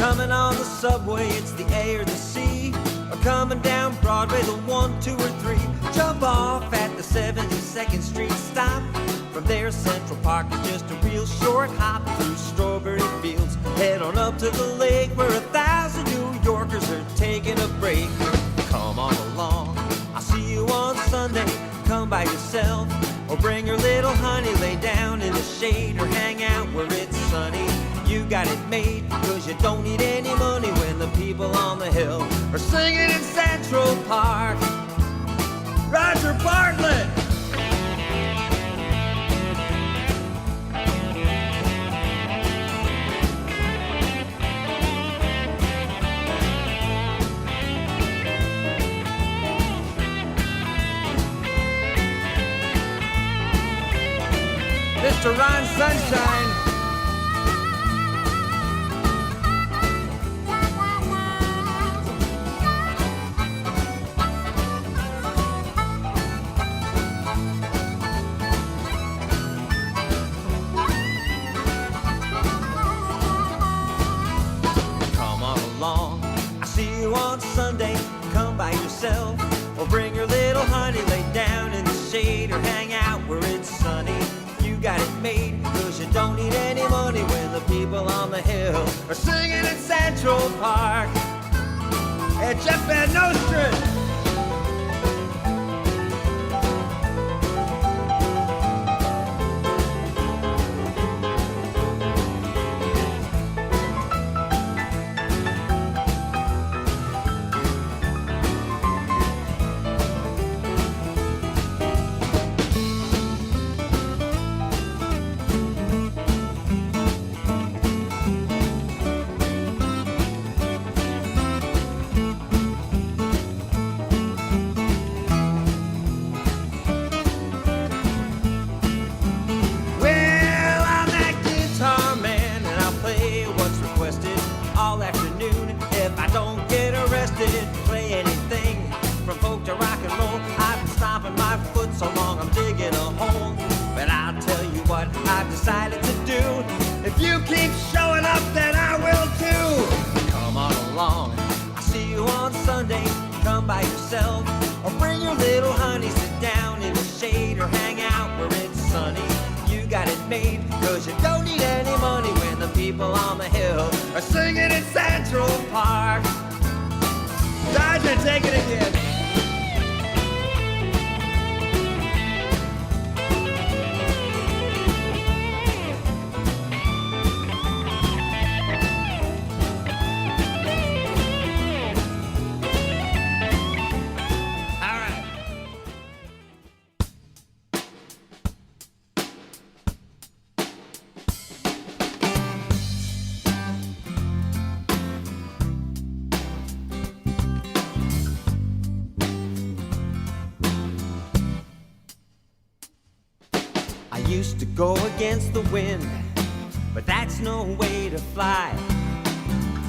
Coming on the subway, it's the A or the C. Or coming down Broadway, the 1, 2, or 3. Jump off at the 72nd Street stop. From there, Central Park is just a real short hop through strawberry fields. Head on up to the lake where 1,000 New Yorkers are taking a break. Come on along, I'll see you on Sunday. Come by yourself, or bring your little honey. Lay down in the shade or hang out where it's sunny. You got it made, cause you don't need any money when the people on the hill are singing in Central Park. Roger Bartlett! Mr. Ron Sunshine. Come on along, I see you on Sunday. Come by yourself, or bring your little honey. Lay down in the shade or hang out where it's sunny. You got it made, cause you don't need any money when the people on the hill are singing in Central Park. Hey, Jeff Van Nostrand! Play anything from folk to rock and roll. I've been stomping my foot so long I'm digging a hole. But I'll tell you what I've decided to do. If you keep showing up, then I will too. Come on along, I'll see you on Sunday. Come by yourself, or bring your little honey. Sit down in the shade or hang out where it's sunny. You got it made, cause you don't need any money when the people on the hill are singing in Central Park. Dodger, take it again. All right. I used to go against the wind, but that's no way to fly.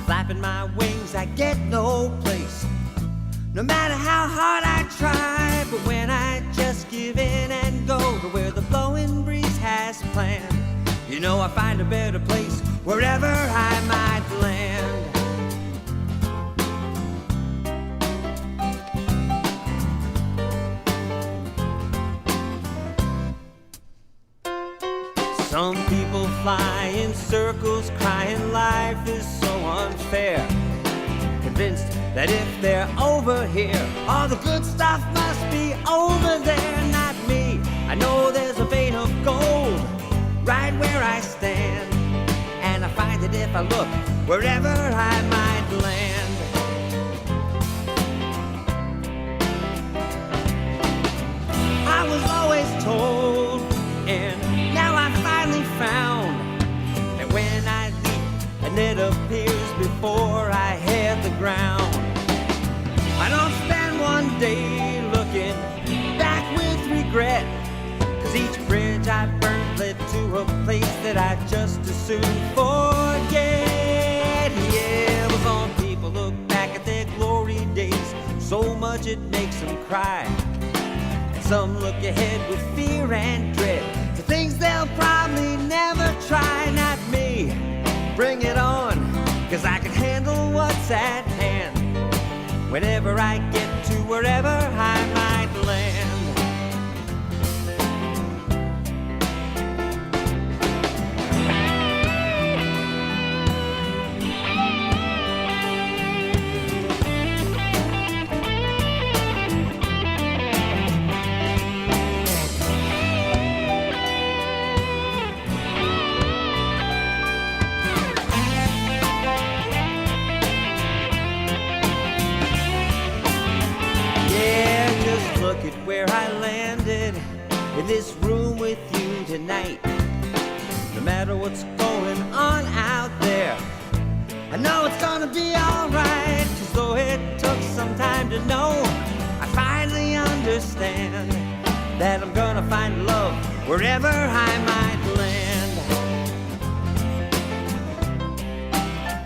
Flapping my wings, I get no place, no matter how hard I try. But when I just give in and go to where the blowing breeze has planned, you know I find a better place wherever I might land. Some people fly in circles, crying life is so unfair. Convinced that if they're over here, all the good stuff must be over there. Not me, I know there's a vein of gold right where I stand, and I find that if I look wherever I might land. I was always told, and now I finally found, that when I leap and it appears before I hit the ground, I don't spend one day looking back with regret, cause each bridge I burned led to a place that I just as soon forget. Yeah, well, some people look back at their glory days, so much it makes them cry. And some look ahead with fear and dread to things they'll probably never try. Not me, bring it on, 'cause I can handle what's at hand whenever I get to wherever I might land. Look at where I landed in this room with you tonight. No matter what's going on out there, I know it's gonna be alright. 'Cause though it took some time to know, I finally understand that I'm gonna find love wherever I might land.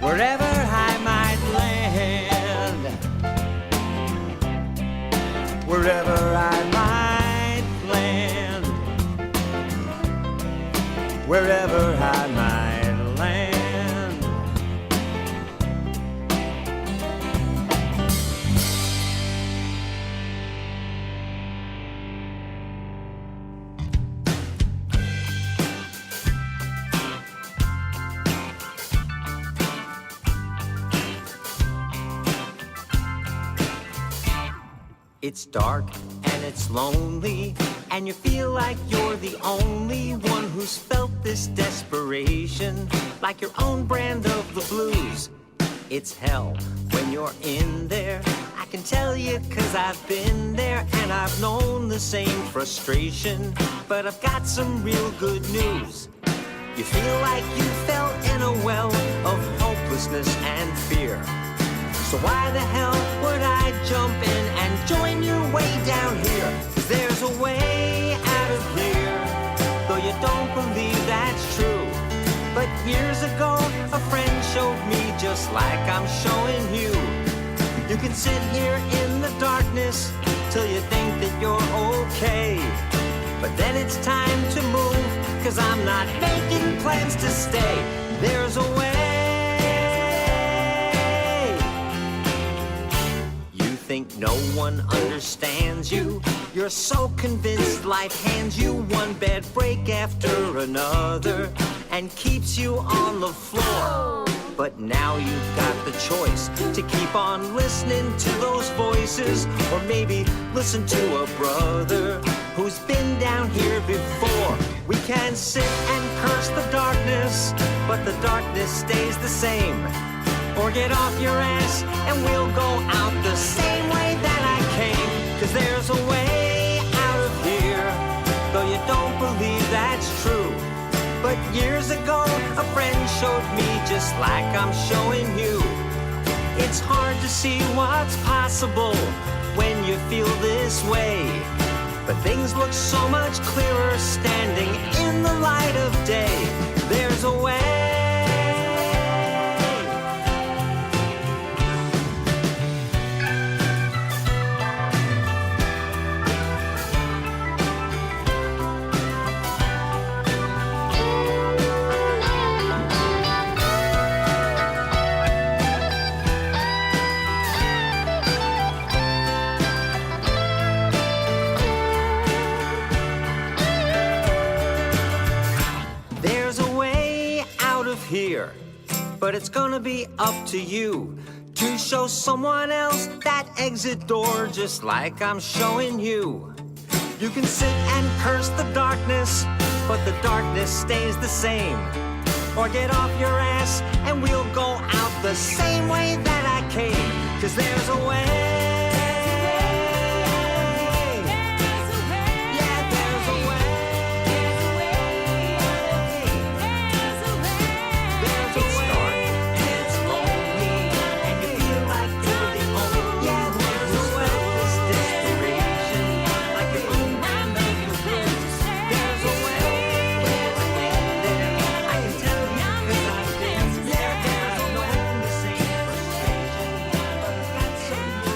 Wherever I might land. Wherever I might land. Wherever I might land. It's dark and it's lonely, and you feel like you're the only one who's felt this desperation, like your own brand of the blues. It's hell when you're in there, I can tell you 'cause I've been there, and I've known the same frustration. But I've got some real good news. You feel like you fell in a well of hopelessness and fear. So why the hell would I jump in and join you way down here? 'Cause there's a way out of here, though you don't believe that's true. But years ago, a friend showed me just like I'm showing you. You can sit here in the darkness till you think that you're okay. But then it's time to move, 'cause I'm not making plans to stay. There's a way. Think no one understands you. You're so convinced life hands you one bad break after another and keeps you on the floor. But now you've got the choice to keep on listening to those voices, or maybe listen to a brother who's been down here before. We can sit and curse the darkness, but the darkness stays the same. Or get off your ass and we'll go out the same way that I came. 'Cause there's a way out of here, though you don't believe that's true. But years ago, a friend showed me just like I'm showing you. It's hard to see what's possible when you feel this way. But things look so much clearer standing in the light of day. There's a way. Here, but it's gonna be up to you to show someone else that exit door just like I'm showing you. You can sit and curse the darkness, but the darkness stays the same. Or get off your ass and we'll go out the same way that I came. 'Cause there's a way. Some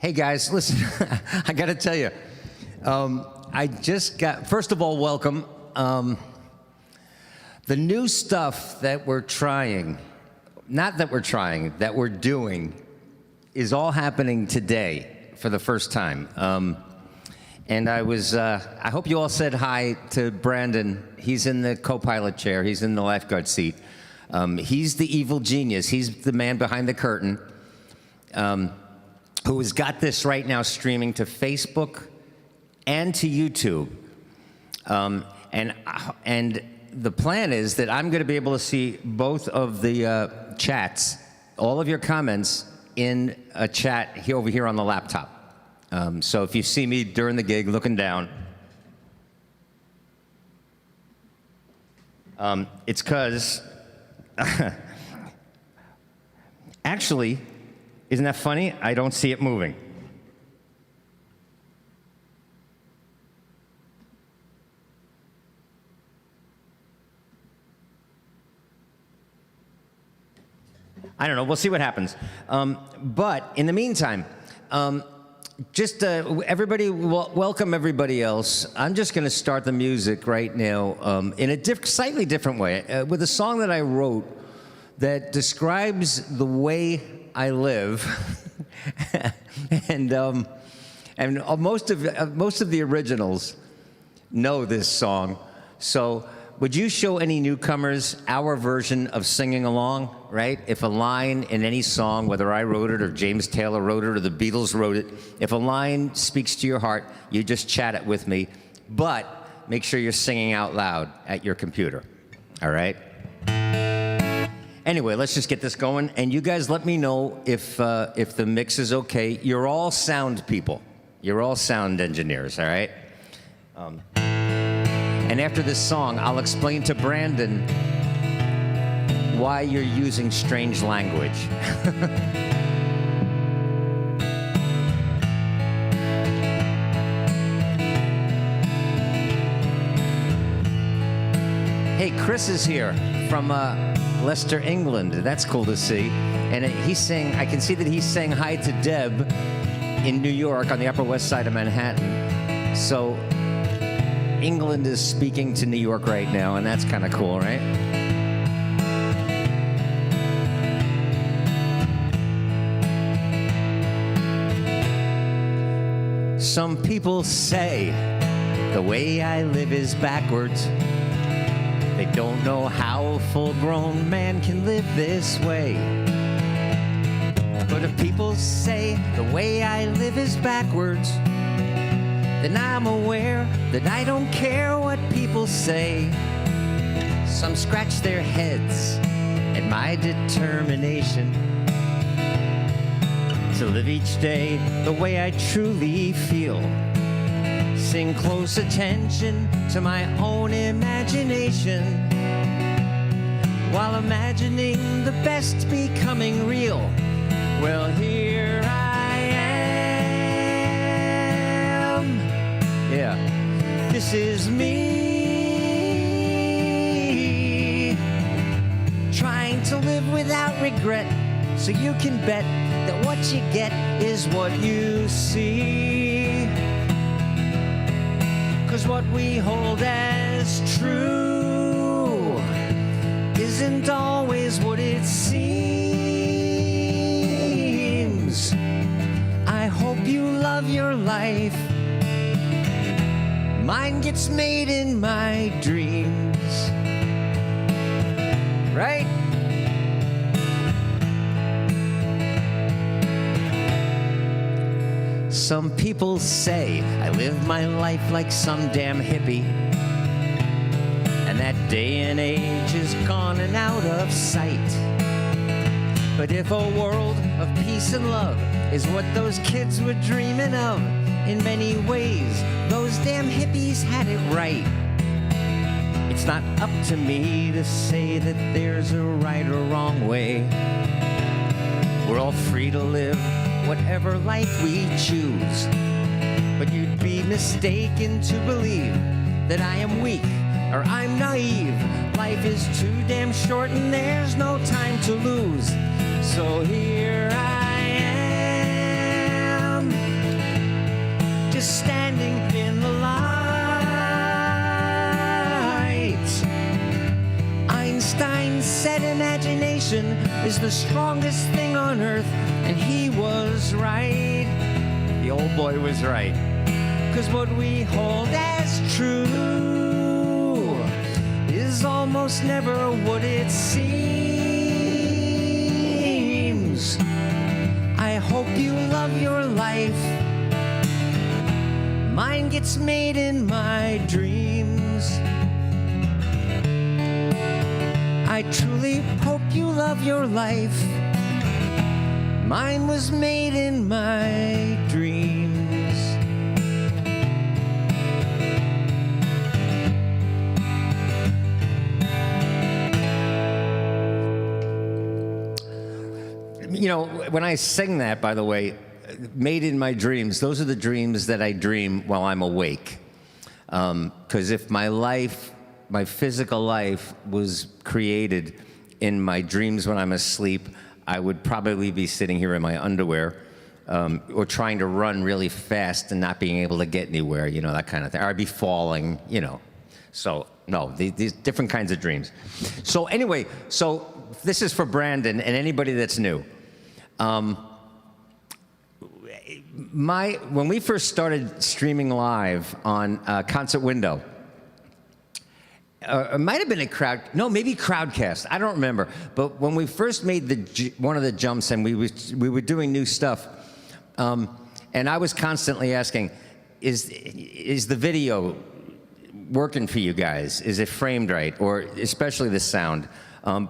Hey guys, listen, I got to tell you, I just got, first of all, welcome. The new stuff that we're trying, not that we're trying, that we're doing, is all happening today for the first time. And I hope you all said hi to Brandon. He's in the co-pilot chair. He's in the lifeguard seat. He's the evil genius. He's the man behind the curtain who has got this right now streaming to Facebook and to YouTube. And the plan is that I'm going to be able to see both of the chats, all of your comments in a chat here, over here on the laptop. So if you see me during the gig looking down, it's because, actually, isn't that funny? I don't see it moving. I don't know, we'll see what happens. But in the meantime, just everybody, welcome everybody else. I'm just gonna start the music right now in a slightly different way, with a song that I wrote that describes the way I live. and most of the originals know this song. So would you show any newcomers our version of singing along, right? If a line in any song, whether I wrote it or James Taylor wrote it or the Beatles wrote it, if a line speaks to your heart, you just chat it with me, but make sure you're singing out loud at your computer, all right? Anyway, let's just get this going, and you guys let me know if the mix is okay. You're all sound people. You're all sound engineers, all right? And after this song, I'll explain to Brandon why you're using strange language. Hey, Chris is here from Leicester, England. That's cool to see. And he's saying, I can see that he's saying hi to Deb in New York on the Upper West Side of Manhattan. So England is speaking to New York right now, and that's kind of cool, right? Some people say the way I live is backwards. They don't know how a full-grown man can live this way. But if people say the way I live is backwards, then I'm aware that I don't care what people say. Some scratch their heads at my determination to live each day the way I truly feel. Sing close attention to my own imagination while imagining the best becoming real. Well, here I am. Yeah, this is me, trying to live without regret, so you can bet that what you get is what you see. 'Cause what we hold as true isn't always what it seems. I hope you love your life. Mine gets made in my dreams. Right? Some people say I live my life like some damn hippie, and that day and age is gone and out of sight. But if a world of peace and love is what those kids were dreaming of, in many ways, those damn hippies had it right. It's not up to me to say that there's a right or wrong way. We're all free to live whatever life we choose. But you'd be mistaken to believe that I am weak or I'm naive. Life is too damn short and there's no time to lose. So here I am, Brandon said imagination is the strongest thing on earth, and he was right. The old boy was right. 'Cause what we hold as true is almost never what it seems. I hope you love your life. Mine gets made in my dreams. I truly hope you love your life. Mine was made in my dreams. You know, when I sing that, by the way, made in my dreams, those are the dreams that I dream while I'm awake. Because if my life, my physical life, was created in my dreams when I'm asleep, I would probably be sitting here in my underwear or trying to run really fast and not being able to get anywhere, you know, that kind of thing. Or I'd be falling, you know. So, no, these different kinds of dreams. So anyway, so this is for Brandon and anybody that's new. When we first started streaming live on Concert Window, it might have been maybe Crowdcast. I don't remember. But when we first made one of the jumps and we were doing new stuff, and I was constantly asking, is the video working for you guys? Is it framed right? Or especially the sound? Are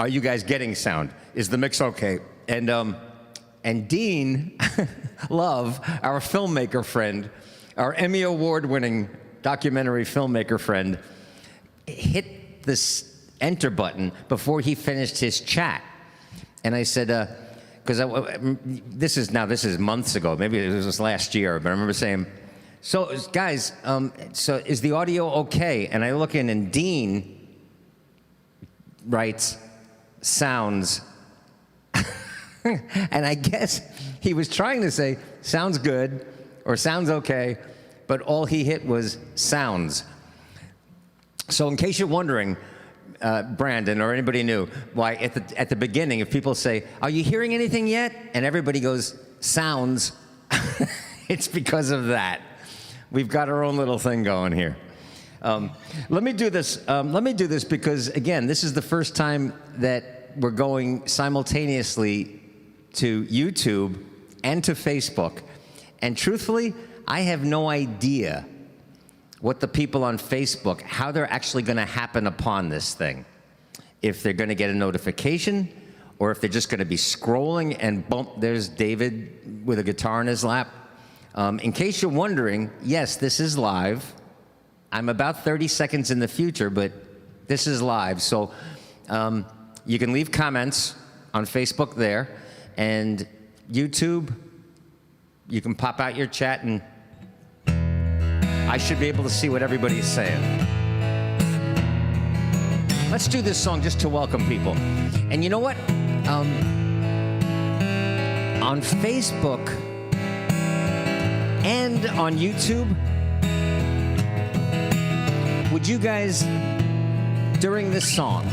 you guys getting sound? Is the mix okay? And Dean Love, our filmmaker friend, our Emmy Award-winning documentary filmmaker friend, hit this enter button before he finished his chat. And I said, because this is months ago, maybe it was last year, but I remember saying, so guys, so is the audio okay? And I look in and Dean writes, sounds. And I guess he was trying to say, sounds good, or sounds okay, but all he hit was sounds. So in case you're wondering, Brandon, or anybody new, why at the beginning, if people say, are you hearing anything yet? And everybody goes, sounds, it's because of that. We've got our own little thing going here. Let me do this because, again, this is the first time that we're going simultaneously to YouTube and to Facebook. And truthfully, I have no idea what the people on Facebook, how they're actually going to happen upon this thing. If they're going to get a notification, or if they're just going to be scrolling and bump, there's David with a guitar in his lap. In case you're wondering, yes, this is live. I'm about 30 seconds in the future, but this is live. So you can leave comments on Facebook there, and YouTube, you can pop out your chat, and I should be able to see what everybody's saying. Let's do this song just to welcome people. And you know what? On Facebook and on YouTube, would you guys, during this song,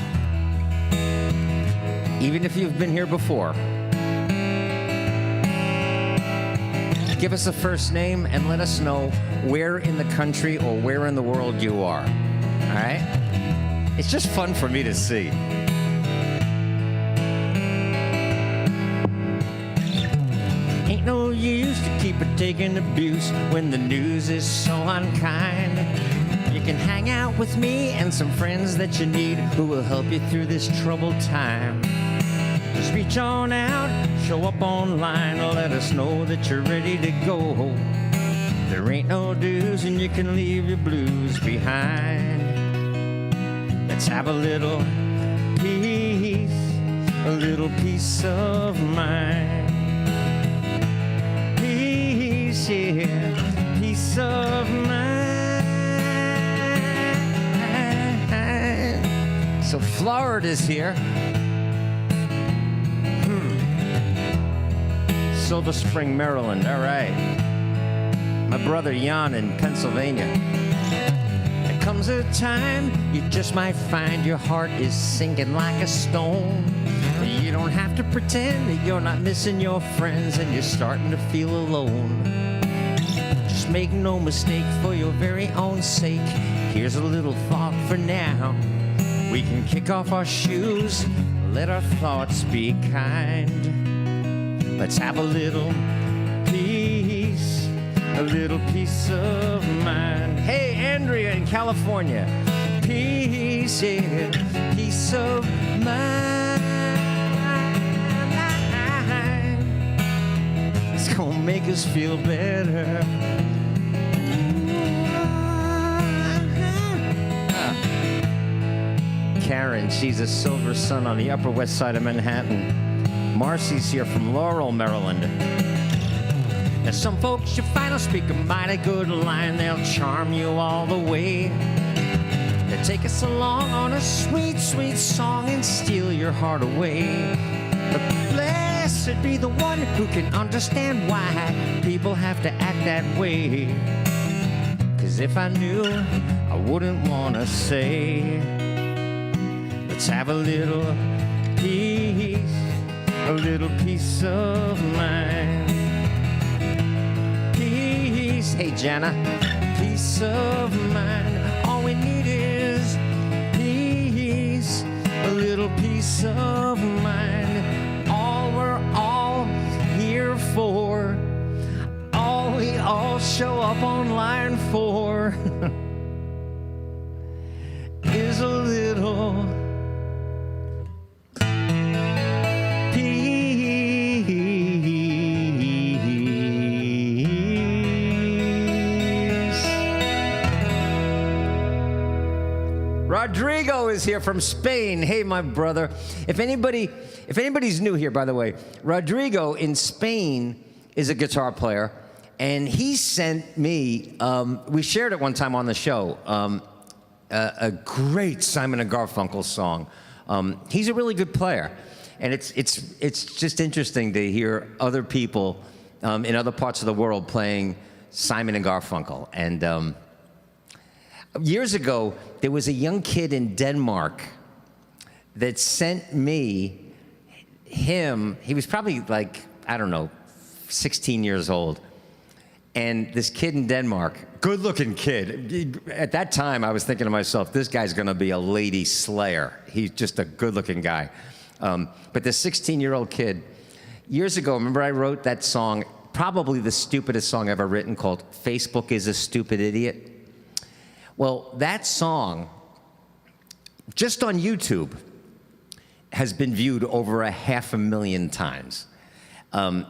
even if you've been here before, give us a first name and let us know where in the country or where in the world you are. All right? It's just fun for me to see. Ain't no use to keep it taking abuse when the news is so unkind. You can hang out with me and some friends that you need who will help you through this troubled time. Just reach on out, show up online, let us know that you're ready to go. There ain't no dues and you can leave your blues behind. Let's have a little peace of mind. Peace, yeah, peace of mind. So Florida's here. Silver Spring, Maryland, all right. My brother Jan in Pennsylvania. comes a time you just might find your heart is sinking like a stone. You don't have to pretend that you're not missing your friends and you're starting to feel alone. Just make no mistake, for your very own sake, here's a little thought for now. We can kick off our shoes, let our thoughts be kind. Let's have a little peace, a little peace of mind. Hey, Andrea in California. Peace, yeah, peace of mind. It's gonna make us feel better. Karen, she's a Silver Sun on the Upper West Side of Manhattan. Marcy's here from Laurel, Maryland. Now some folks you find will speak a mighty good line. They'll charm you all the way. They'll take us along on a sweet, sweet song and steal your heart away. But blessed be the one who can understand why people have to act that way. 'Cause if I knew, I wouldn't wanna say. Let's have a little peace, a little peace of mind. Peace, hey Jana, peace of mind. All we need is peace, a little peace of mind. All we're all here for, all we all show up online for is a little Rodrigo is here from Spain. Hey, my brother. If anybody's new here, by the way, Rodrigo in Spain is a guitar player, and he sent me. We shared it one time on the show. A great Simon and Garfunkel song. He's a really good player, and it's just interesting to hear other people in other parts of the world playing Simon and Garfunkel. And years ago, there was a young kid in Denmark that sent me him. He was probably like, I don't know, 16 years old. And this kid in Denmark, good-looking kid. At that time, I was thinking to myself, this guy's gonna be a lady slayer. He's just a good-looking guy. But this 16-year-old kid, years ago, remember I wrote that song, probably the stupidest song ever written, called Facebook is a Stupid Idiot. Well, that song, just on YouTube, has been viewed over 500,000 times. And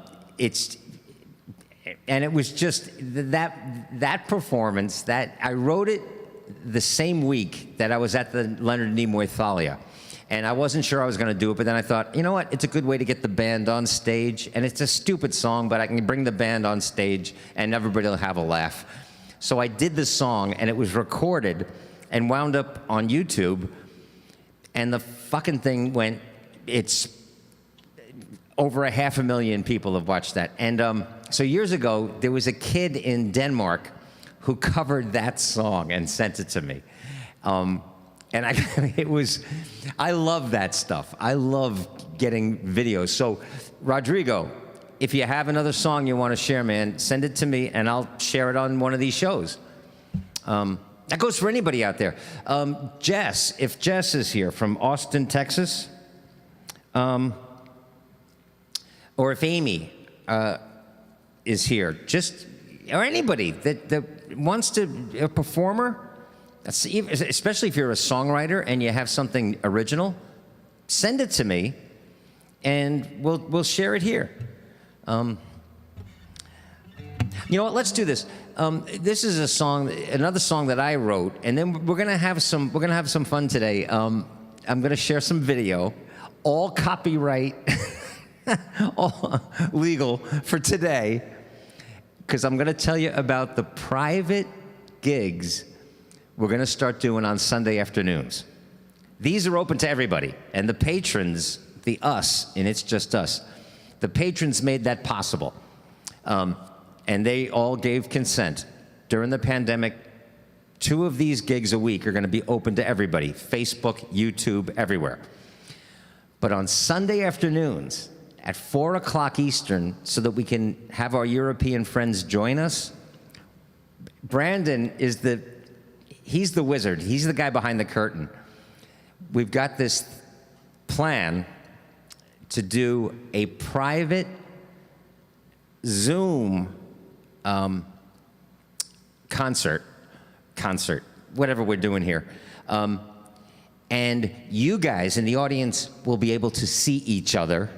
it was just that performance, that I wrote it the same week that I was at the Leonard Nimoy Thalia. And I wasn't sure I was gonna do it, but then I thought, you know what, it's a good way to get the band on stage, and it's a stupid song, but I can bring the band on stage and everybody will have a laugh. So I did this song, and it was recorded and wound up on YouTube, and the fucking thing went, it's over 500,000 people have watched that. And so years ago, there was a kid in Denmark who covered that song and sent it to me. And I love that stuff. I love getting videos. So Rodrigo, if you have another song you want to share, man, send it to me and I'll share it on one of these shows. That goes for anybody out there. Jess, if Jess is here from Austin, Texas, or if Amy is here, or anybody that wants to, a performer, especially if you're a songwriter and you have something original, send it to me and we'll share it here. You know what? Let's do this. This is a song, another song that I wrote, and then we're gonna have some fun today. I'm gonna share some video, all copyright, all legal for today, because I'm gonna tell you about the private gigs we're gonna start doing on Sunday afternoons. These are open to everybody, and the patrons, the us, and it's just us. The patrons made that possible. And they all gave consent during the pandemic 2 of these gigs a week are going to be open to everybody, Facebook, YouTube, everywhere. But on Sunday afternoons at 4 o'clock Eastern, so that we can have our European friends join us, Brandon is he's the wizard. He's the guy behind the curtain. We've got this plan to do a private Zoom concert, whatever we're doing here. And you guys in the audience will be able to see each other,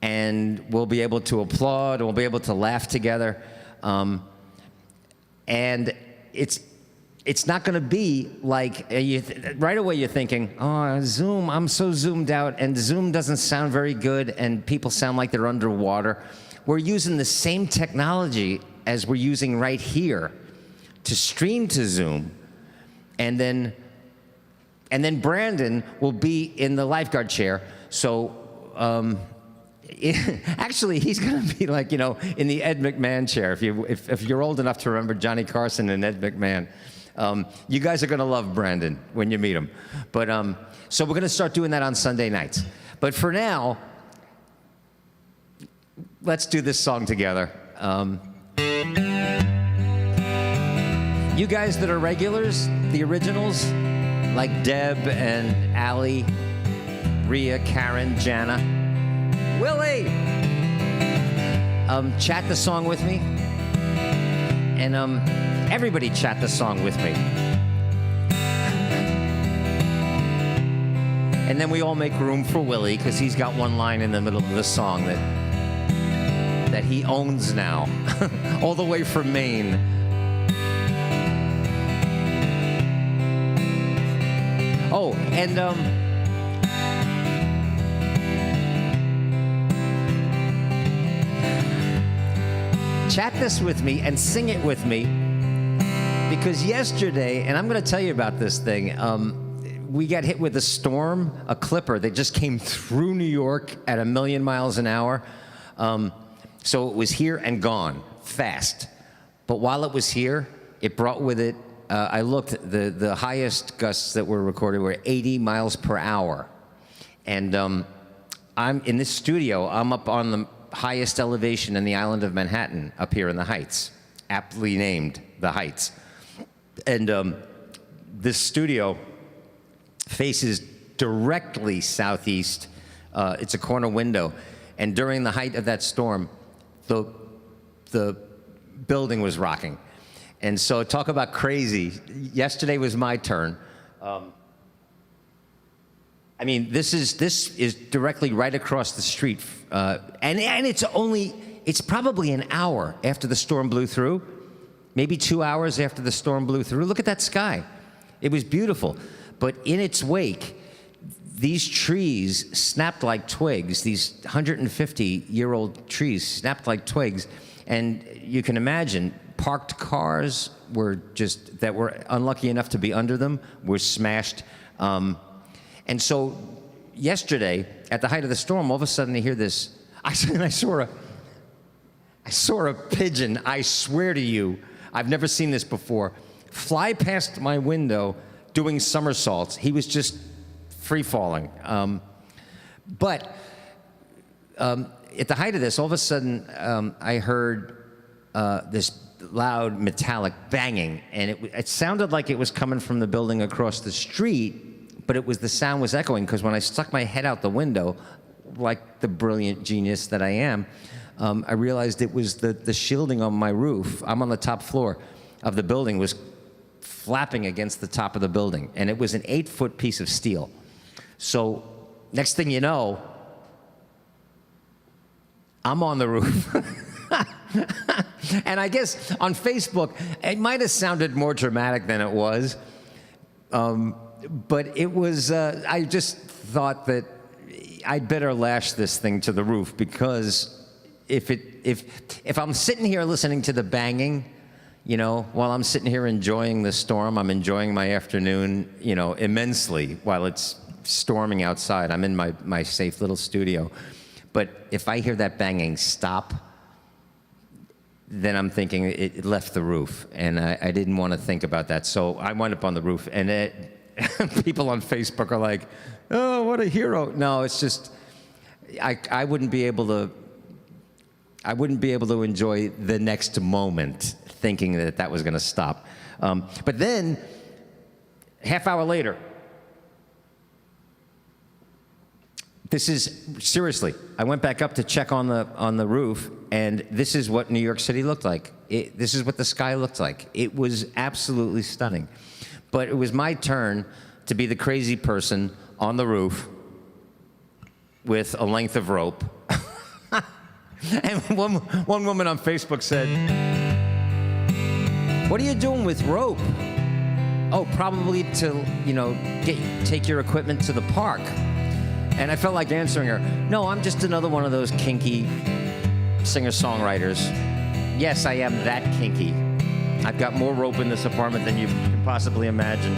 and we'll be able to applaud, and we'll be able to laugh together. And it's not going to be like, right away you're thinking, oh, Zoom, I'm so zoomed out, and Zoom doesn't sound very good, and people sound like they're underwater. We're using the same technology as we're using right here to stream to Zoom, and then Brandon will be in the lifeguard chair. So actually, he's going to be like, in the Ed McMahon chair. If you're old enough to remember Johnny Carson and Ed McMahon, you guys are going to love Brandon when you meet him. But so we're going to start doing that on Sunday nights. But for now, let's do this song together. You guys that are regulars, the originals, like Deb and Allie, Rhea, Karen, Jana, Willie, chat the song with me. And everybody chat the song with me. And then we all make room for Willie, because he's got one line in the middle of the song that he owns now, all the way from Maine. Oh, and chat this with me and sing it with me, because yesterday, and I'm going to tell you about this thing, we got hit with a storm, a clipper that just came through New York at 1,000,000 miles an hour. So it was here and gone fast. But while it was here, it brought with it, I looked, the highest gusts that were recorded were 80 miles per hour. And I'm in this studio, I'm up on the highest elevation in the island of Manhattan, up here in the Heights, aptly named the Heights. And this studio faces directly southeast. It's a corner window. And during the height of that storm, the building was rocking. And so talk about crazy. Yesterday was my turn. I mean, this is directly right across the street. And it's probably an hour after the storm blew through, maybe 2 hours after the storm blew through. Look at that sky. It was beautiful. But in its wake, these trees snapped like twigs. These 150-year-old trees snapped like twigs. And you can imagine, parked cars that were unlucky enough to be under them were smashed. And so yesterday, at the height of the storm, all of a sudden I hear this. I saw a pigeon, I swear to you, I've never seen this before, fly past my window doing somersaults. He was just free falling. But at the height of this, all of a sudden, I heard this loud metallic banging, and it sounded like it was coming from the building across the street, but the sound was echoing, because when I stuck my head out the window, like the brilliant genius that I am, I realized it was the shielding on my roof. I'm on the top floor of the building, was flapping against the top of the building, and it was an 8-foot piece of steel. So next thing you know, I'm on the roof. And I guess on Facebook, it might have sounded more dramatic than it was. But it was, I just thought that I'd better lash this thing to the roof, because if I'm sitting here listening to the banging, while I'm sitting here enjoying the storm, I'm enjoying my afternoon, immensely while it's storming outside. I'm in my safe little studio. But if I hear that banging stop, then I'm thinking it left the roof, and I didn't want to think about that. So I wound up on the roof, and people on Facebook are like, "Oh, what a hero!" No, it's just I wouldn't be able to. I wouldn't be able to enjoy the next moment thinking that was going to stop. But then, half hour later, this is seriously. I went back up to check on the roof, and this is what New York City looked like. This is what the sky looked like. It was absolutely stunning. But it was my turn to be the crazy person on the roof with a length of rope. And one woman on Facebook said, "What are you doing with rope?" "Oh, probably to, take your equipment to the park." And I felt like answering her, "No, I'm just another one of those kinky singer-songwriters. Yes, I am that kinky. I've got more rope in this apartment than you can possibly imagine."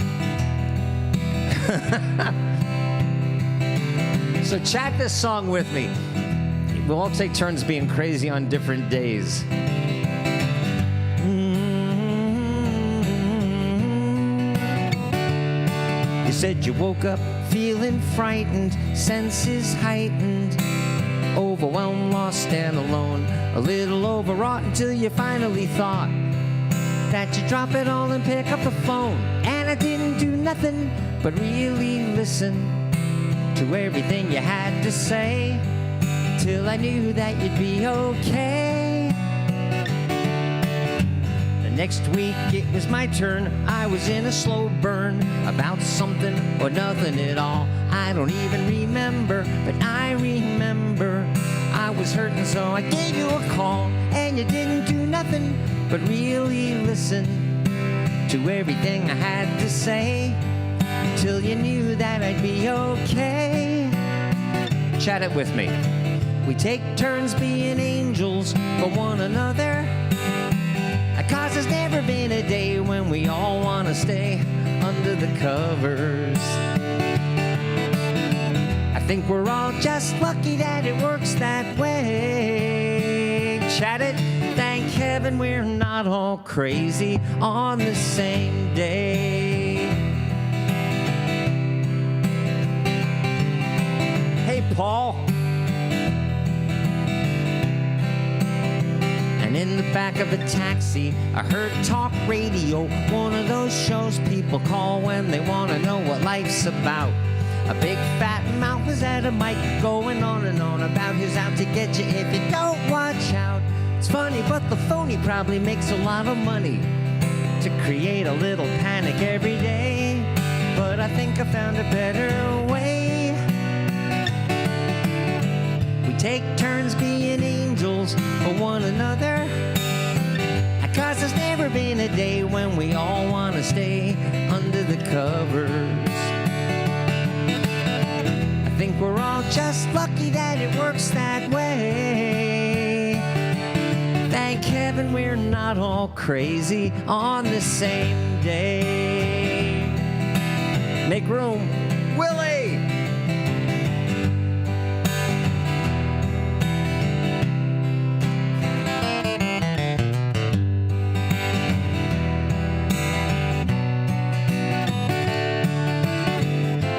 So chat this song with me. We'll all take turns being crazy on different days. You said you woke up feeling frightened, senses heightened, overwhelmed, lost and alone, a little overwrought until you finally thought that you'd drop it all and pick up the phone. And I didn't do nothing but really listen to everything you had to say, till I knew that you'd be okay. The next week it was my turn. I was in a slow burn about something or nothing at all. I don't even remember, but I remember I was hurting, so I gave you a call. And you didn't do nothing but really listen to everything I had to say, till you knew that I'd be okay. Chat it with me. We take turns being angels for one another, 'cause there's never been a day when we all want to stay under the covers. I think we're all just lucky that it works that way. Chat it, thank heaven we're not all crazy on the same day. Hey, Paul. And in the back of a taxi, I heard talk radio, one of those shows people call when they want to know what life's about. A big fat mouth was at a mic going on and on about who's out to get you if you don't watch out. It's funny, but the phony probably makes a lot of money to create a little panic every day. But I think I found a better way. We take turns being angels for one another, 'cause there's never been a day when we all want to stay under the covers. I think we're all just lucky that it works that way. Thank heaven we're not all crazy on the same day. Make room. Willie!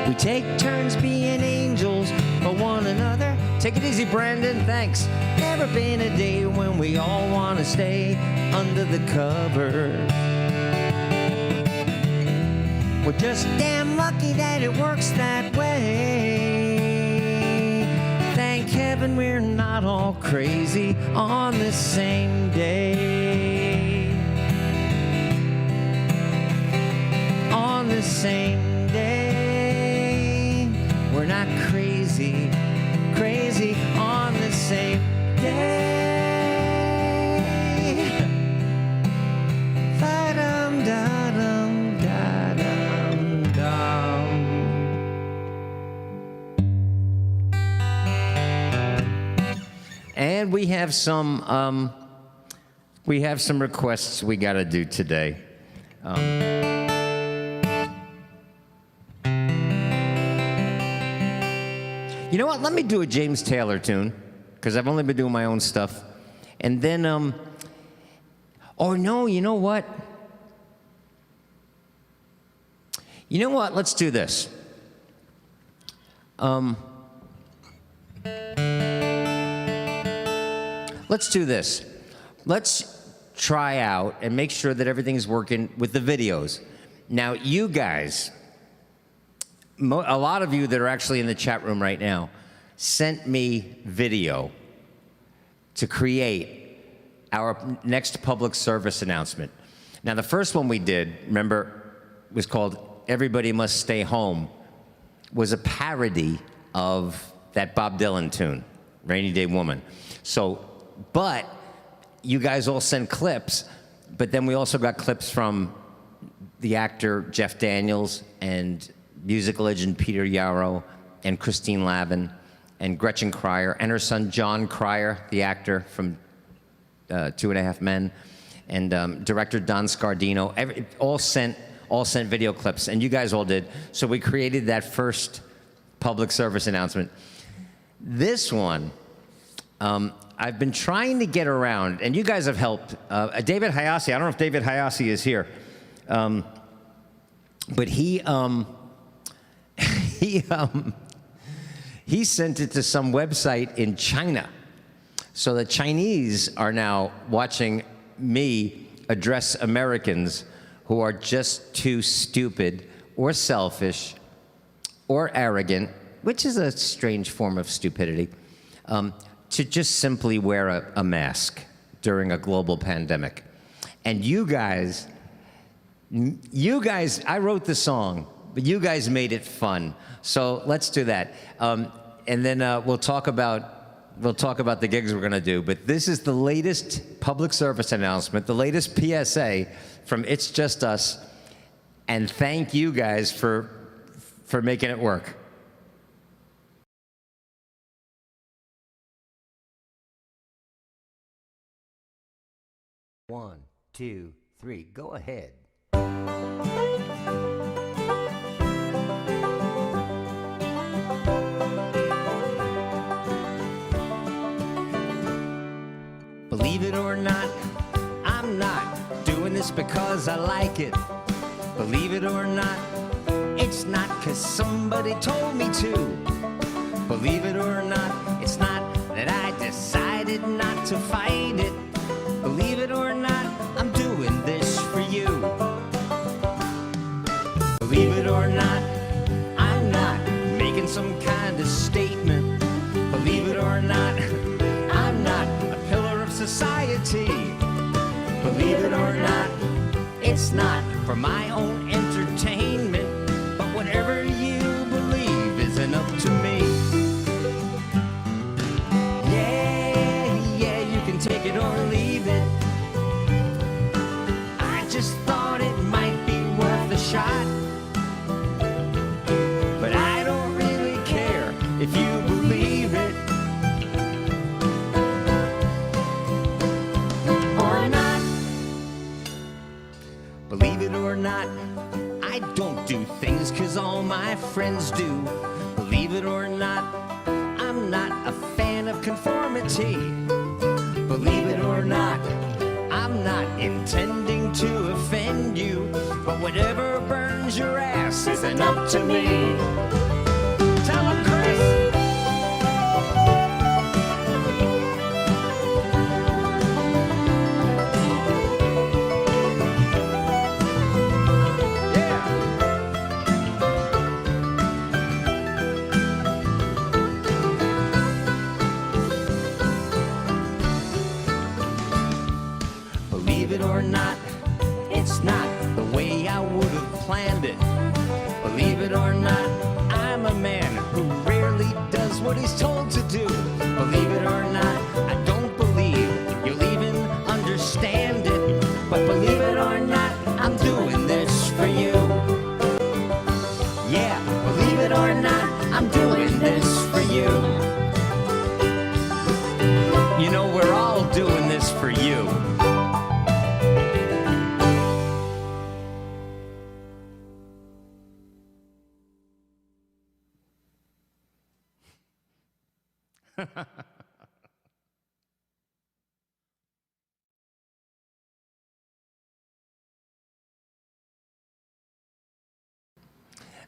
We take turns being angels for one another. Take it easy, Brandon, thanks. Never been a day when we all want to stay under the covers. We're just damn lucky that it works that way. Thank heaven we're not all crazy on the same day. On the same day. We're not crazy, crazy on the same day. Ba-dum, da-dum, da-dum, dum. And we have some requests we got to do today. You know what? Let me do a James Taylor tune, because I've only been doing my own stuff. And then Or no, you know what? You know what? Let's do this. Let's do this. Let's try out and make sure that everything's working with the videos. Now, you guys, a lot of you that are actually in the chat room right now, sent me video to create our next public service announcement. Now, the first one we did, remember, was called Everybody Must Stay Home, was a parody of that Bob Dylan tune, Rainy Day Woman. So, but you guys all sent clips, but then we also got clips from the actor Jeff Daniels and musical legend Peter Yarrow and Christine Lavin and Gretchen Cryer and her son John Cryer, the actor from Two and a Half Men, and director Don Scardino. All sent video clips, and you guys all did. So we created that first public service announcement. This one, I've been trying to get around, and you guys have helped. David Hayase, I don't know if David Hayase is here, but he sent it to some website in China. So the Chinese are now watching me address Americans who are just too stupid or selfish or arrogant, which is a strange form of stupidity, to just simply wear a mask during a global pandemic. And you guys, I wrote the song, but you guys made it fun. So let's do that. And then we'll talk about the gigs we're gonna do. But this is the latest public service announcement, the latest PSA from It's Just Us. And thank you guys for making it work. 1, 2, 3, go ahead. Believe it or not, I'm not doing this because I like it. Believe it or not, it's not 'cause somebody told me to. Believe it or not, it's not that I decided not to fight it. Believe it or not, I'm doing this for you. Believe it or not, I'm not making some kind of statement. Believe it or not, I'm not a pillar of society. Believe it or not, it's not for my own entertainment. But whatever you believe isn't up to me. Yeah, you can take it or leave it. I just thought it might be worth a shot. But I don't really care if you believe it or not. Believe it or not, I don't do things 'cause all my friends do. Believe it or not, I'm not a fan of conformity. Believe it or not, I'm not intending to offend you. But whatever burns your ass isn't up to me. Tell 'em, Chris. Believe it or not, it's not the way I would have planned it. Believe it or not, I'm a man who rarely does what he's told to do. Believe it or not, I don't believe you'll even understand it. But believe it or not, I'm doing this for you. Yeah, believe it or not, I'm doing this for you. You know, we're all doing this for you.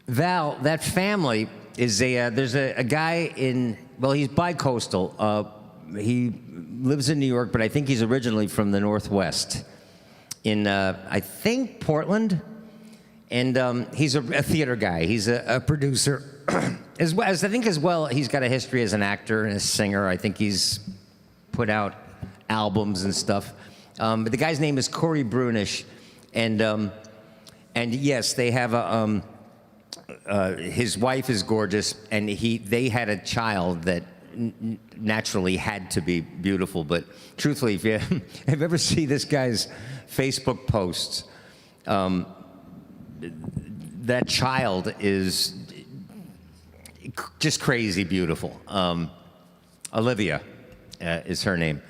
Val, that family is there's a guy he's bi-coastal. He lives in New York, but I think he's originally from the Northwest, in I think Portland, and he's a theater guy. He's a producer, as well. He's got a history as an actor and a singer. I think he's put out albums and stuff. But the guy's name is Corey Brunish, and yes, they have his wife is gorgeous, and they had a child that naturally had to be beautiful. But truthfully, if you have ever see this guy's Facebook posts, that child is just crazy beautiful. Olivia is her name.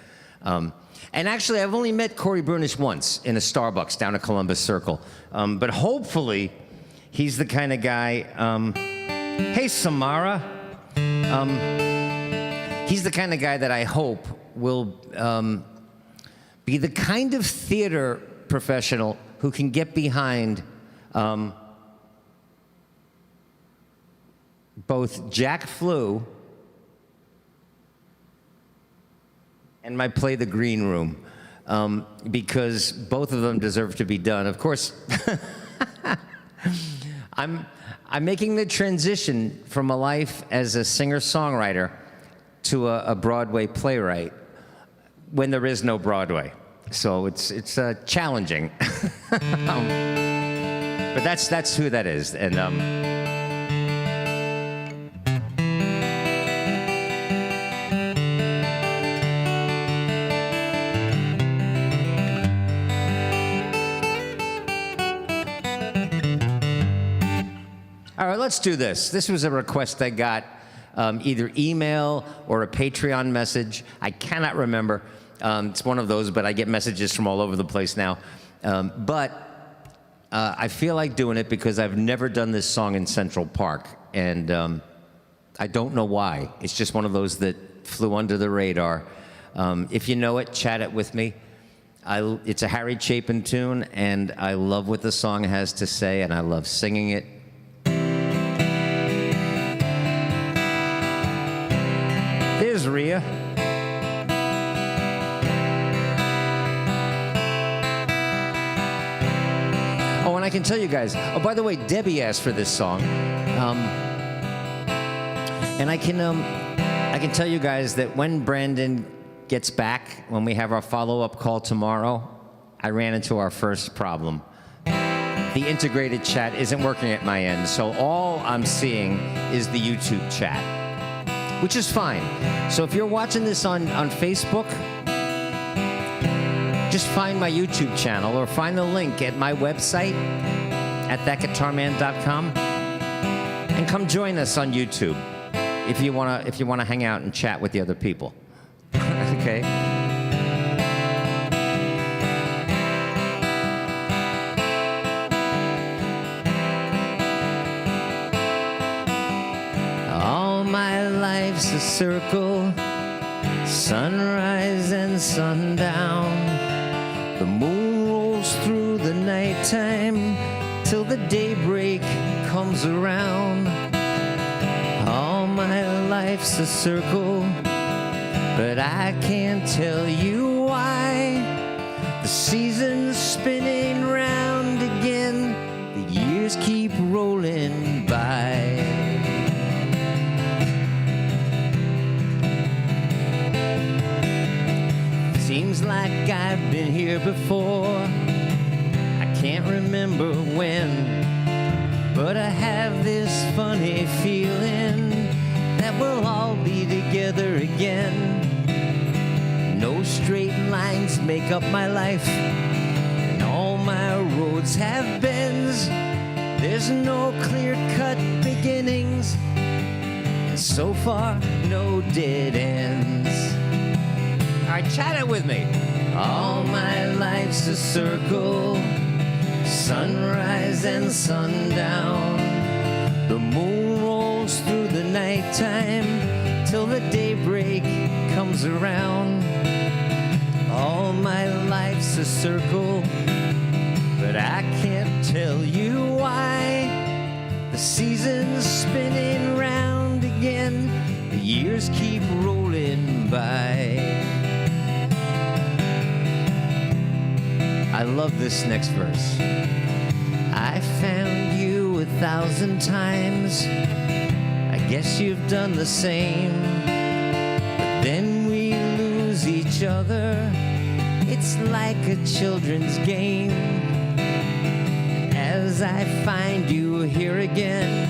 And actually, I've only met Corey Brunish once in a Starbucks down at Columbus Circle. But hopefully, he's the kind of guy. Hey, Samara. He's the kind of guy that I hope will be the kind of theater professional who can get behind both Jack Flew and my play The Green Room, because both of them deserve to be done. Of course, I'm making the transition from a life as a singer-songwriter to a Broadway playwright when there is no Broadway. So it's challenging. But that's who that is. And all right, let's do this. This was a request I got, either email or a Patreon message. I cannot remember. It's one of those, but I get messages from all over the place now. But I feel like doing it because I've never done this song in Central Park, and I don't know why. It's just one of those that flew under the radar. If you know it, chat it with me. It's a Harry Chapin tune, and I love what the song has to say, and I love singing it. There's Rhea. Oh, and I can tell you guys, oh, by the way, Debbie asked for this song. And I can tell you guys that when Brandon gets back, when we have our follow-up call tomorrow, I ran into our first problem. The integrated chat isn't working at my end, so all I'm seeing is the YouTube chat, which is fine. So if you're watching this on Facebook, just find my YouTube channel or find the link at my website at thatguitarman.com and come join us on YouTube if you wanna hang out and chat with the other people. Okay. All my life's a circle, sunrise and sundown. The moon rolls through the nighttime till the daybreak comes around. All my life's a circle, but I can't tell you why. The season's spinning round again, the years keep rolling by. Seems like I've been here before, I can't remember when, but I have this funny feeling that we'll all be together again. No straight lines make up my life, and all my roads have bends. There's no clear-cut beginnings, and so far, no dead ends. All right, chat it with me. All my life's a circle, sunrise and sundown. The moon rolls through the nighttime till the daybreak comes around. All my life's a circle, but I can't tell you why. The seasons spinning round again, the years keep rolling by. I love this next verse. I found you 1,000 times. I guess you've done the same. But then we lose each other. It's like a children's game. As I find you here again,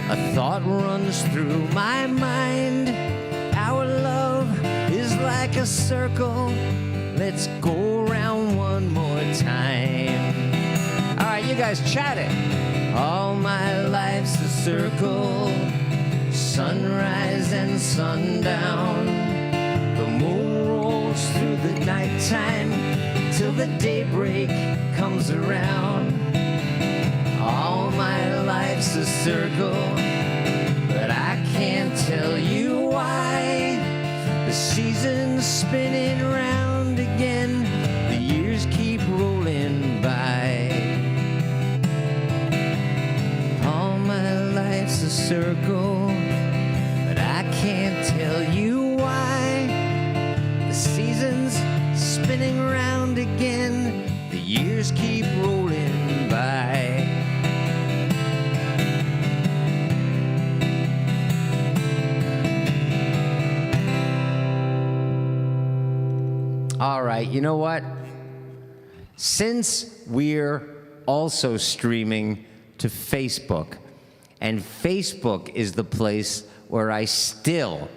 a thought runs through my mind. Our love is like a circle. Let's go around one more time. All right, you guys chat it. All my life's a circle, sunrise and sundown. The moon rolls through the nighttime till the daybreak comes around. All my life's a circle, but I can't tell you why. The seasons spinning round again, the years keep rolling by. All my life's a circle, but I can't tell you why. The seasons spinning round again, the years keep rolling by. All right, you know what? Since we're also streaming to Facebook, and Facebook is the place where I still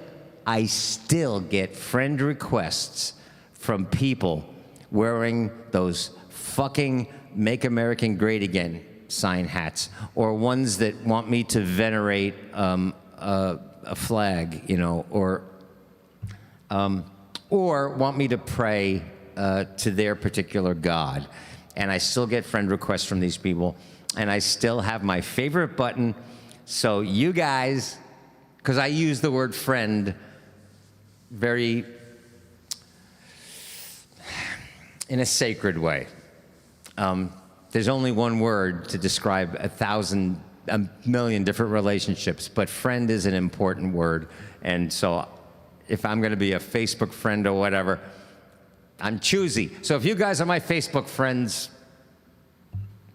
get friend requests from people wearing those fucking Make America Great Again sign hats, or ones that want me to venerate a flag, you know, or want me to pray to their particular God. And I still get friend requests from these people, and I still have my favorite button. So you guys, because I use the word friend very in a sacred way. There's only one word to describe a million different relationships, but friend is an important word. And so if I'm going to be a Facebook friend or whatever, I'm choosy. So if you guys are my Facebook friends,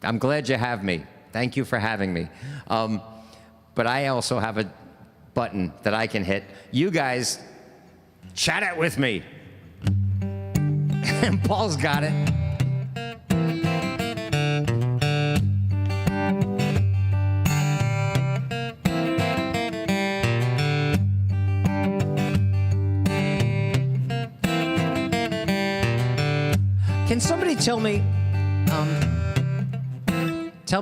I'm glad you have me. Thank you for having me. But I also have a button that I can hit. You guys, chat it with me. And Paul's got it. Can somebody tell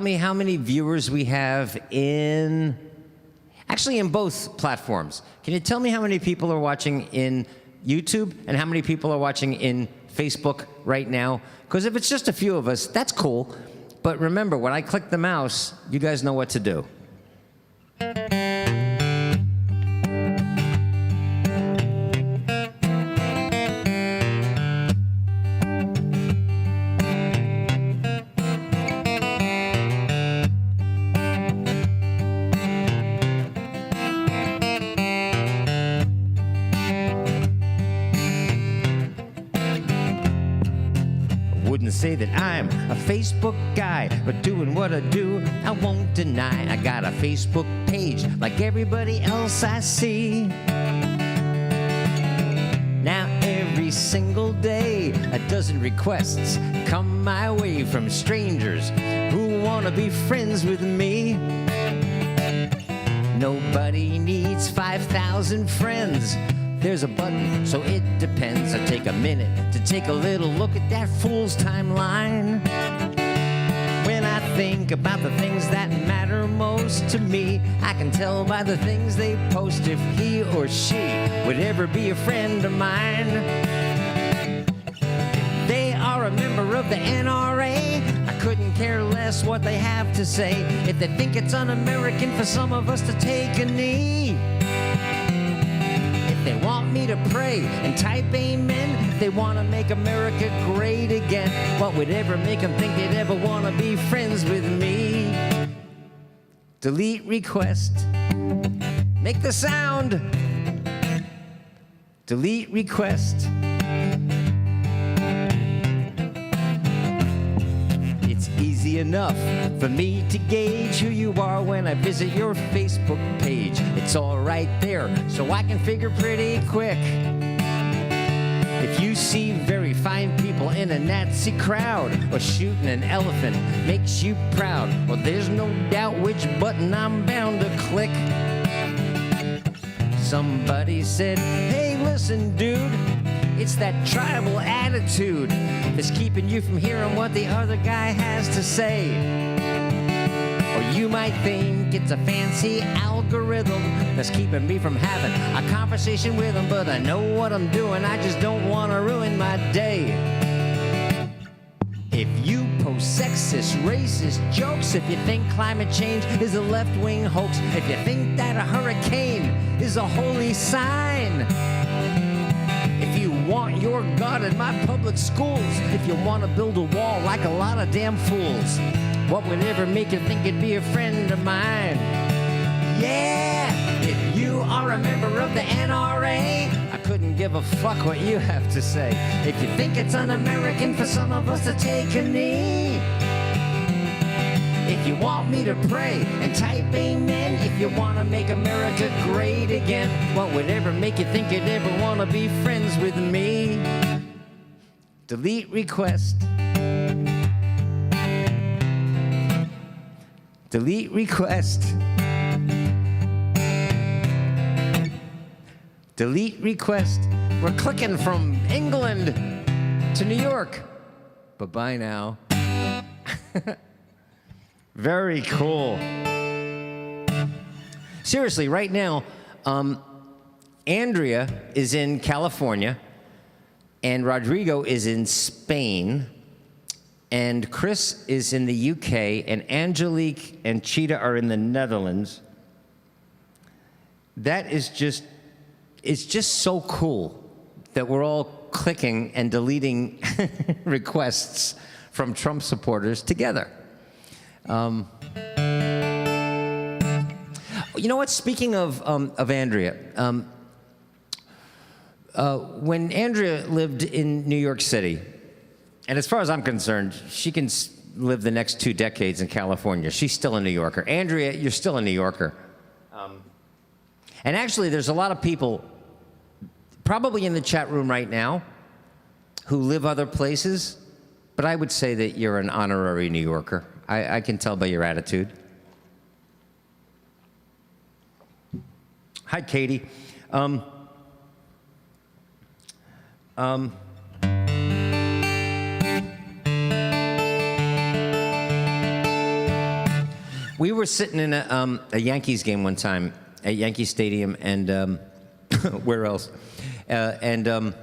me how many viewers we have in both platforms? Can you tell me how many people are watching in YouTube and how many people are watching in Facebook right now? Because if it's just a few of us, that's cool. But remember, when I click the mouse, you guys know what to do. Wouldn't say that I'm a Facebook guy, but doing what I do, I won't deny. I got a Facebook page like everybody else I see. Now every single day, a dozen requests come my way from strangers who want to be friends with me. Nobody needs 5,000 friends. There's a button, so it depends. I take a minute to take a little look at that fool's timeline. When I think about the things that matter most to me, I can tell by the things they post if he or she would ever be a friend of mine. If they are a member of the NRA, I couldn't care less what they have to say. If they think it's un-American for some of us to take a knee, they want me to pray and type amen. They want to make America great again. What would ever make them think they'd ever want to be friends with me? Delete request. Make the sound. Delete request. It's easy enough for me to gauge who you are when I visit your Facebook page. It's all right there, so I can figure pretty quick. If you see very fine people in a Nazi crowd, or shooting an elephant makes you proud, well, there's no doubt which button I'm bound to click. Somebody said, hey, listen, dude, it's that tribal attitude that's keeping you from hearing what the other guy has to say. Or you might think it's a fancy algorithm that's keeping me from having a conversation with him, but I know what I'm doing, I just don't want to ruin my day. If you post sexist, racist jokes, if you think climate change is a left-wing hoax, if you think that a hurricane is a holy sign, if you want your God in my public schools, if you want to build a wall like a lot of damn fools, what would ever make you think you'd be a friend of mine? Yeah, if you are a member of the NRA, I couldn't give a fuck what you have to say. If you think it's un-American for some of us to take a knee, if you want me to pray and type amen, if you want to make America great again, what would ever make you think you'd ever want to be friends with me? Delete request. Delete request. Delete request. We're clicking from England to New York. Bye-bye now. Very cool. Seriously, right now, Andrea is in California, and Rodrigo is in Spain, and Chris is in the UK, and Angelique and Cheetah are in the Netherlands. That is just, it's just so cool that we're all clicking and deleting requests from Trump supporters together. You know what? Speaking of Andrea, when Andrea lived in New York City, and as far as I'm concerned, she can live the next 2 decades in California. She's still a New Yorker. Andrea, you're still a New Yorker. And actually, there's a lot of people probably in the chat room right now who live other places, but I would say that you're an honorary New Yorker. I can tell by your attitude. Hi, Katie. We were sitting in a Yankees game one time at Yankee Stadium, and where else? And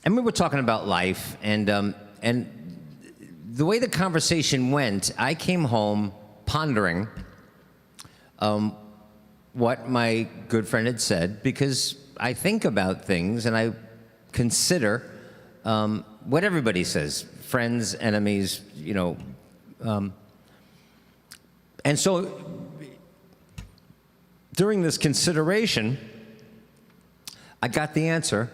we were talking about life, and the way the conversation went, I came home pondering what my good friend had said, because I think about things and I consider what everybody says, friends, enemies, you know. And so during this consideration, I got the answer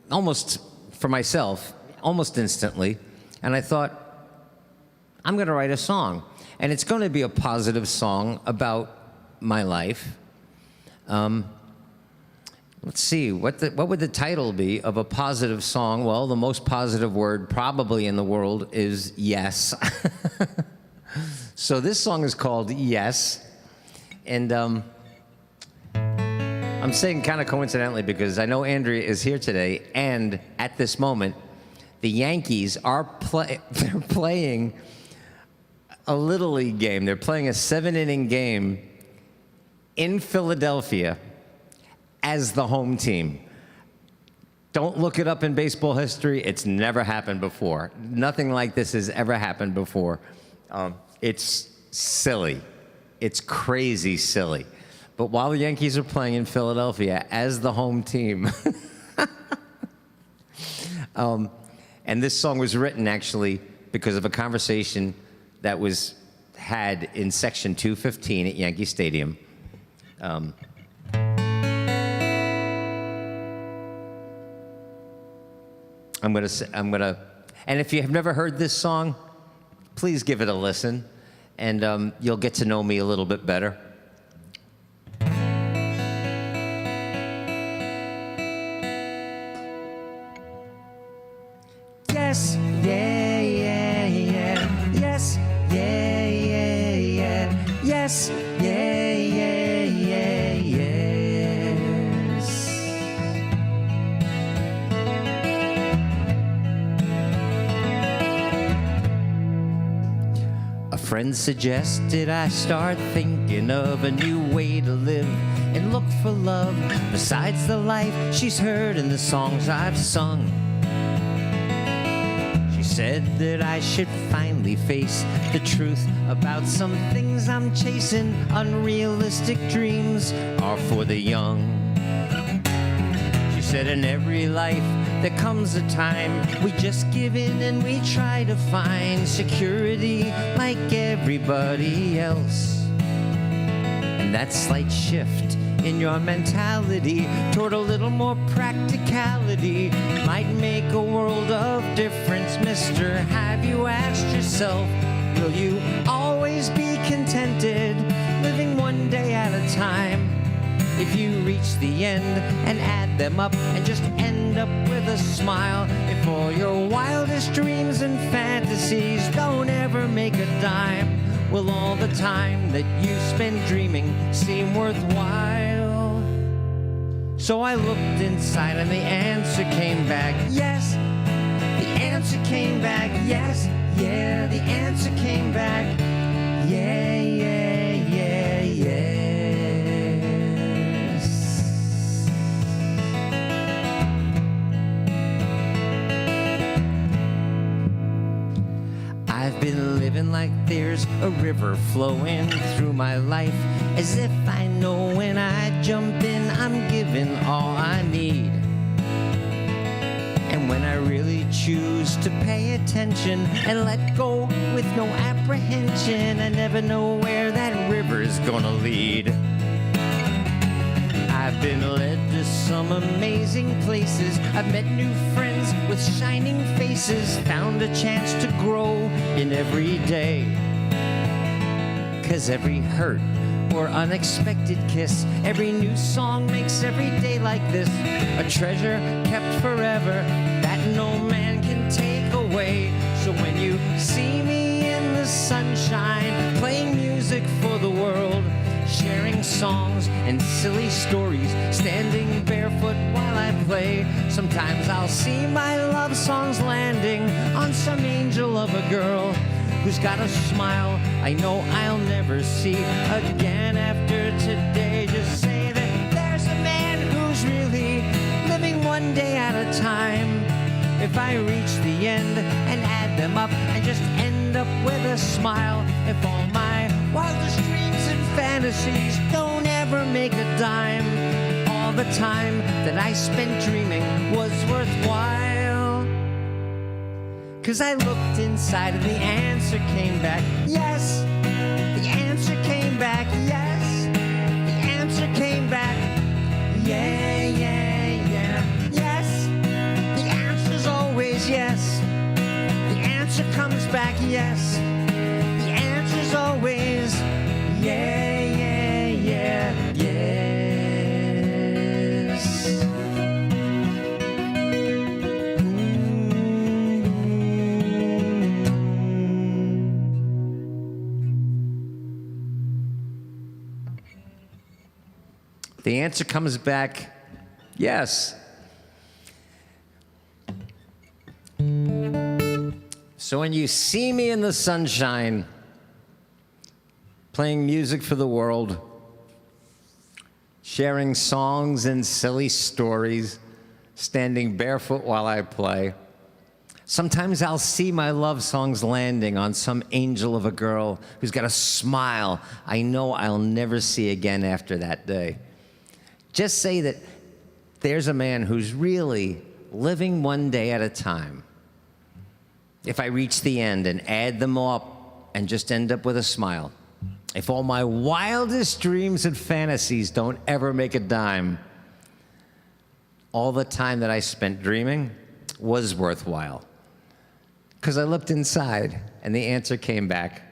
almost for myself, almost instantly, and I thought, I'm going to write a song, and it's going to be a positive song about my life. Let's see, what would the title be of a positive song? Well, the most positive word probably in the world is yes. So this song is called Yes, and I'm saying kind of coincidentally because I know Andrea is here today, and at this moment, the Yankees are they're playing a Little League game. They're playing a 7-inning game in Philadelphia as the home team. Don't look it up in baseball history. It's never happened before. Nothing like this has ever happened before. It's silly. It's crazy silly. But while the Yankees are playing in Philadelphia as the home team, and this song was written actually because of a conversation that was had in Section 215 at Yankee Stadium. I'm gonna, and if you have never heard this song, please give it a listen, and you'll get to know me a little bit better. Yes, yeah, yeah, yeah. Yes, yeah, yeah, yeah. Yes, yeah, yeah, yeah, yes. A friend suggested I start thinking of a new way to live and look for love besides the life she's heard in the songs I've sung. Said that I should finally face the truth about some things I'm chasing. Unrealistic dreams are for the young. She said in every life there comes a time we just give in and we try to find security like everybody else. And that slight shift in your mentality toward a little more practicality might make a world of difference, mister. Have you asked yourself, will you always be contented, living one day at a time? If you reach the end and add them up and just end up with a smile, if all your wildest dreams and fantasies don't ever make a dime, will all the time that you spend dreaming seem worthwhile? So I looked inside and the answer came back, yes. The answer came back, yes. Yeah, the answer came back, yeah, yeah, yeah, yes. I've been living like there's a river flowing through my life, as if I know when I jump in I'm given all I need. And when I really choose to pay attention and let go with no apprehension, I never know where that river's gonna lead. I've been led to some amazing places. I've met new friends with shining faces, found a chance to grow in every day. 'Cause every hurt or unexpected kiss, every new song makes every day like this a treasure kept forever that no man can take away. So when you see me in the sunshine, playing music for the world, sharing songs and silly stories, standing barefoot while I play, sometimes I'll see my love songs landing on some angel of a girl who's got a smile I know I'll never see again after today. Just say that there's a man who's really living one day at a time. If I reach the end and add them up and just end up with a smile, if all my wildest dreams and fantasies don't ever make a dime, all the time that I spent dreaming was worthwhile. 'Cause I looked inside and the answer came back, yes. The answer came back, yes. The answer came back, yeah, yeah, yeah, yes. The answer's always yes. The answer comes back, yes. The answer's always yeah, yeah, yeah, yes. The answer comes back, yes. So when you see me in the sunshine, playing music for the world, sharing songs and silly stories, standing barefoot while I play, sometimes I'll see my love songs landing on some angel of a girl who's got a smile I know I'll never see again after that day. Just say that there's a man who's really living one day at a time. If I reach the end and add them up and just end up with a smile. If all my wildest dreams and fantasies don't ever make a dime, all the time that I spent dreaming was worthwhile. Because I looked inside, and the answer came back,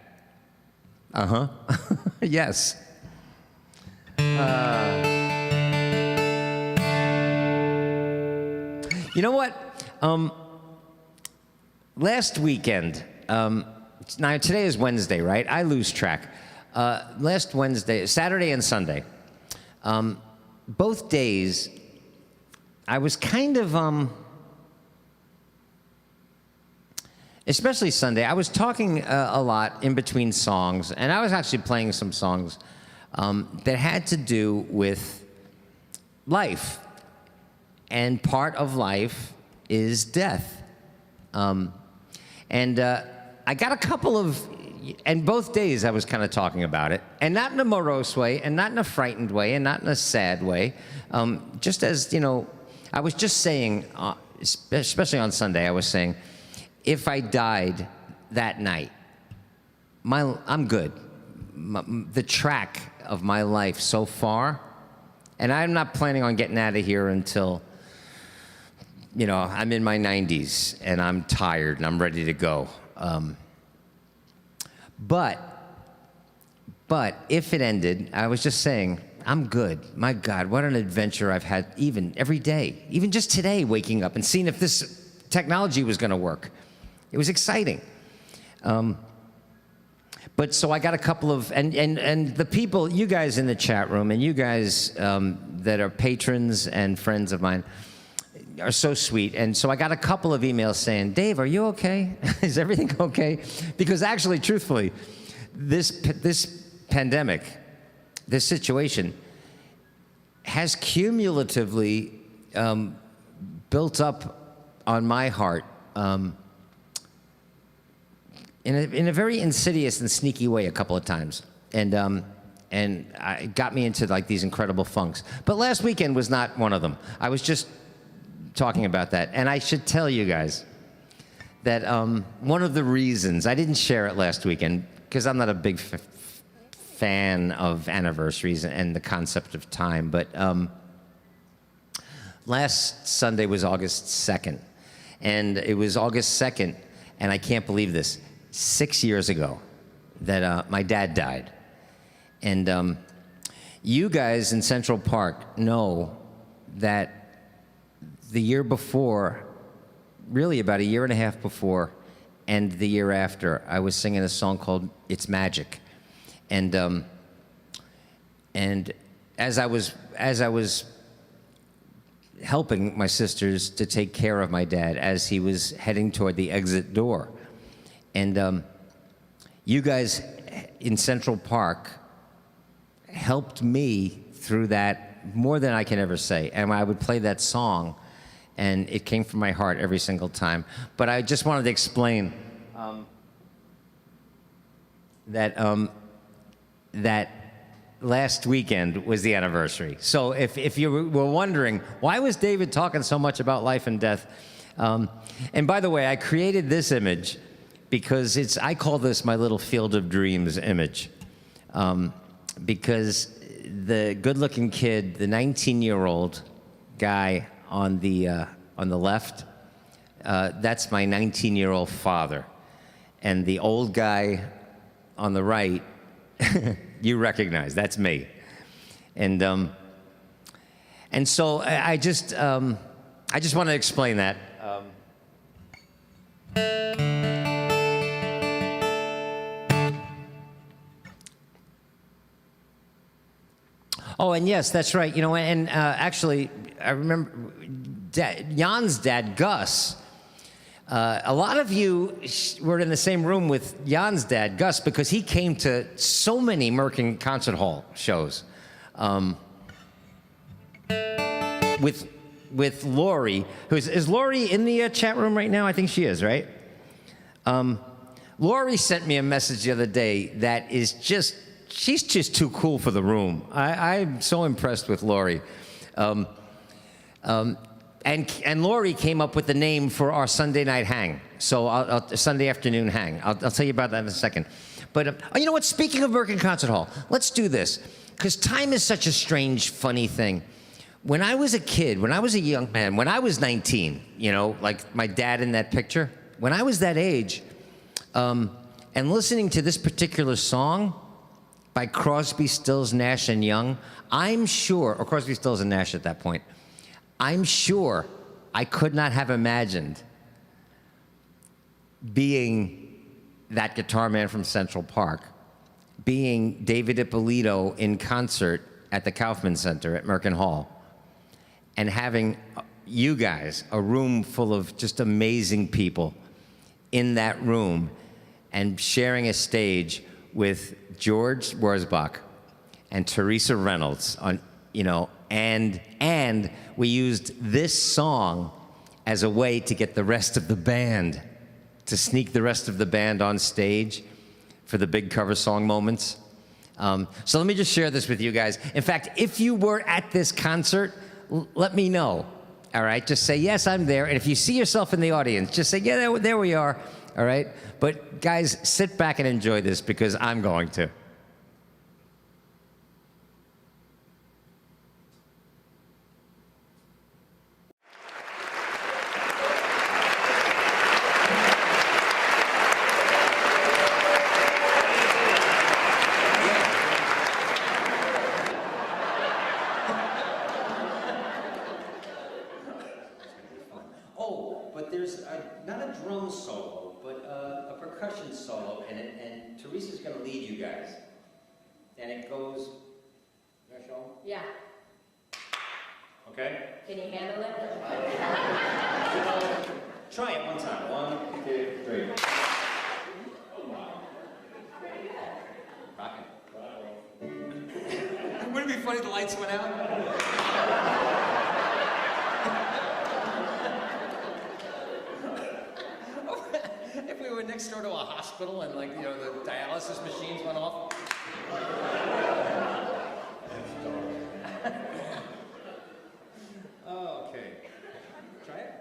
yes. You know what? Last weekend, now today is Wednesday, right? I lose track. Last Wednesday, Saturday and Sunday, both days, I was kind of, especially Sunday, I was talking a lot in between songs, and I was actually playing some songs that had to do with life. And part of life is death. I got a couple of, and both days I was kind of talking about it, and not in a morose way, and not in a frightened way, and not in a sad way. Just as, you know, I was just saying, especially on Sunday, I was saying, if I died that night, I'm good. The track of my life so far, and I'm not planning on getting out of here until, you know, I'm in my 90s and I'm tired and I'm ready to go. But if it ended, I was just saying, I'm good. My God, what an adventure I've had even every day. Even just today, waking up and seeing if this technology was going to work. It was exciting. But so I got a couple of, and the people, you guys in the chat room, and you guys that are patrons and friends of mine are so sweet. And so I got a couple of emails saying, Dave, are you okay? Is everything okay? Because actually, truthfully, this pandemic, this situation, has cumulatively built up on my heart in a very insidious and sneaky way a couple of times, and it got me into like these incredible funks. But last weekend was not one of them. I was just talking about that, and I should tell you guys that one of the reasons I didn't share it last weekend, because I'm not a big fan of anniversaries and the concept of time, but last Sunday was August 2nd, and it was August 2nd, and I can't believe this, 6 years ago that my dad died. And you guys in Central Park know that the year before, really about a year and a half before, and the year after, I was singing a song called It's Magic. And as I was helping my sisters to take care of my dad as he was heading toward the exit door, and you guys in Central Park helped me through that more than I can ever say. And I would play that song, and it came from my heart every single time. But I just wanted to explain that last weekend was the anniversary. So if you were wondering, why was David talking so much about life and death? And by the way, I created this image because I call this my little field of dreams image. Because the good-looking kid, the 19-year-old guy on the left, that's my 19-year-old father. And the old guy on the right, you recognize, that's me. And so I just want to explain that. Oh, and yes, that's right. You know, and actually, I remember Jan's dad, Gus. A lot of you were in the same room with Jan's dad, Gus, because he came to so many Merkin Concert Hall shows. With Lori, is Lori in the chat room right now? I think she is, right? Lori sent me a message the other day that is just, she's just too cool for the room. I'm so impressed with Lori. And Lori came up with the name for our Sunday night hang. So Sunday afternoon hang. I'll tell you about that in a second. But you know what? Speaking of Merkin Concert Hall, let's do this. Because time is such a strange, funny thing. When I was a kid, when I was a young man, when I was 19, you know, like my dad in that picture, when I was that age, and listening to this particular song by Crosby, Stills, Nash and Young, I'm sure, or Crosby, Stills and Nash at that point, I'm sure I could not have imagined being that guitar man from Central Park, being David Ippolito in concert at the Kaufman Center at Merkin Hall, and having you guys, a room full of just amazing people in that room, and sharing a stage with George Wurzbach and Teresa Reynolds on, you know, and we used this song as a way to get the rest of the band, to sneak the rest of the band on stage for the big cover song moments. So let me just share this with you guys. In fact, if you were at this concert, let me know, all right? Just say, yes, I'm there. And if you see yourself in the audience, just say, yeah, there we are, all right? But guys, sit back and enjoy this because I'm going to. But there's not a drum solo, but a percussion solo, and Teresa's going to lead you guys. And it goes, Yeah. Okay? Can you handle it? Try it one time. 1, 2, 3. Rockin'. Wouldn't it be funny if the lights went out? If we were next door to a hospital and, like, you know, the dialysis machines went off. Okay. Try it?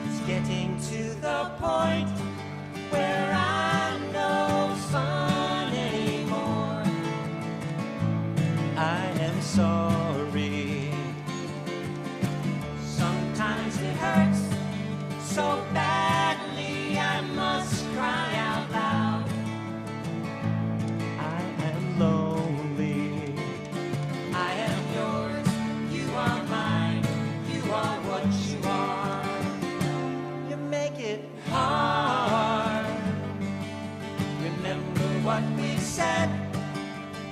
It's getting to the point where I'm no fun anymore. I am sorry. Sometimes it hurts so badly I must cry out loud. I am lonely. I am yours. You are mine. You are what you are. You make it hard. Remember what we've said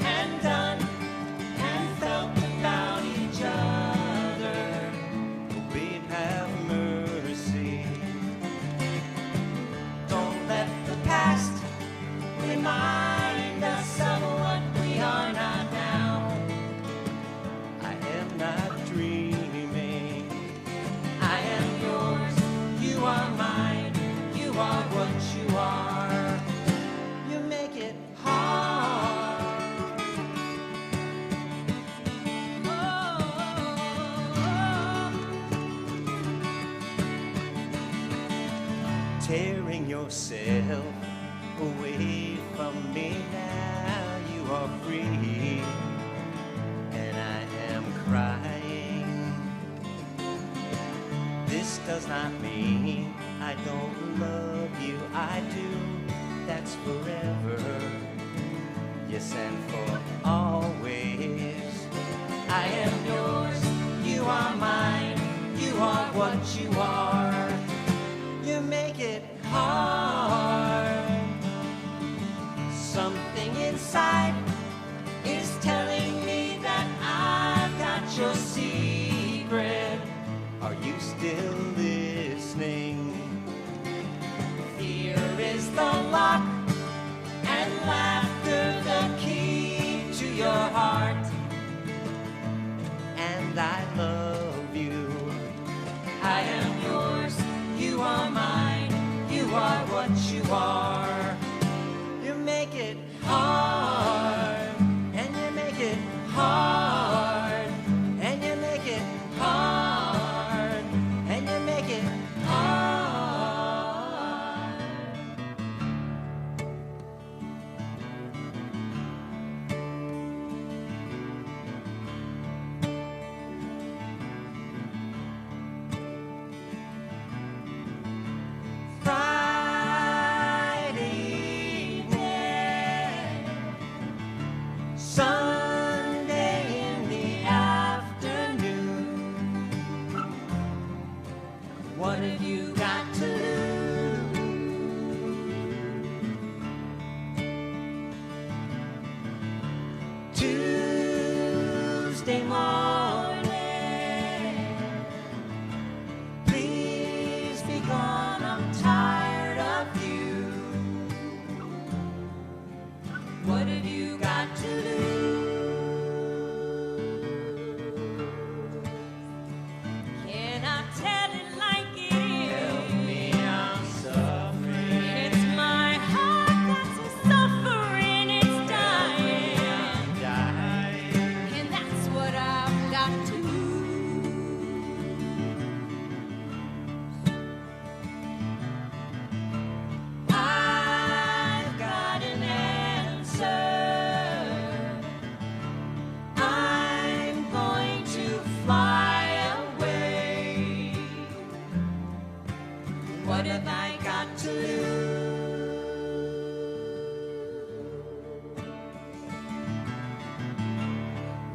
and done and felt about each other. We'd have mercy. Don't let the past remind us of what we are not now. I am not dreaming. I am yours. You are mine. You are what you are. You make it hard. Tearing yourself away from me now. You are free, and I am crying. This does not mean I don't love you. I do. That's forever. Yes, and for always. I am yours. You are mine. You are what you are. You make it hard. Something inside is telling me that I've got your secret. Are you still listening? Fear is the lock and laughter the key to your heart. And I love you. I am yours. You are mine. What have you got to lose? Tuesday morning, please be gone, I'm tired of you. What have you got to lose? Can I tell it like it is? Tell me I'm suffering. It's my heart that's suffering, it's dying. I'm dying. And that's what I've got to lose. I've got an answer. I'm going to fly away. What have I got to lose?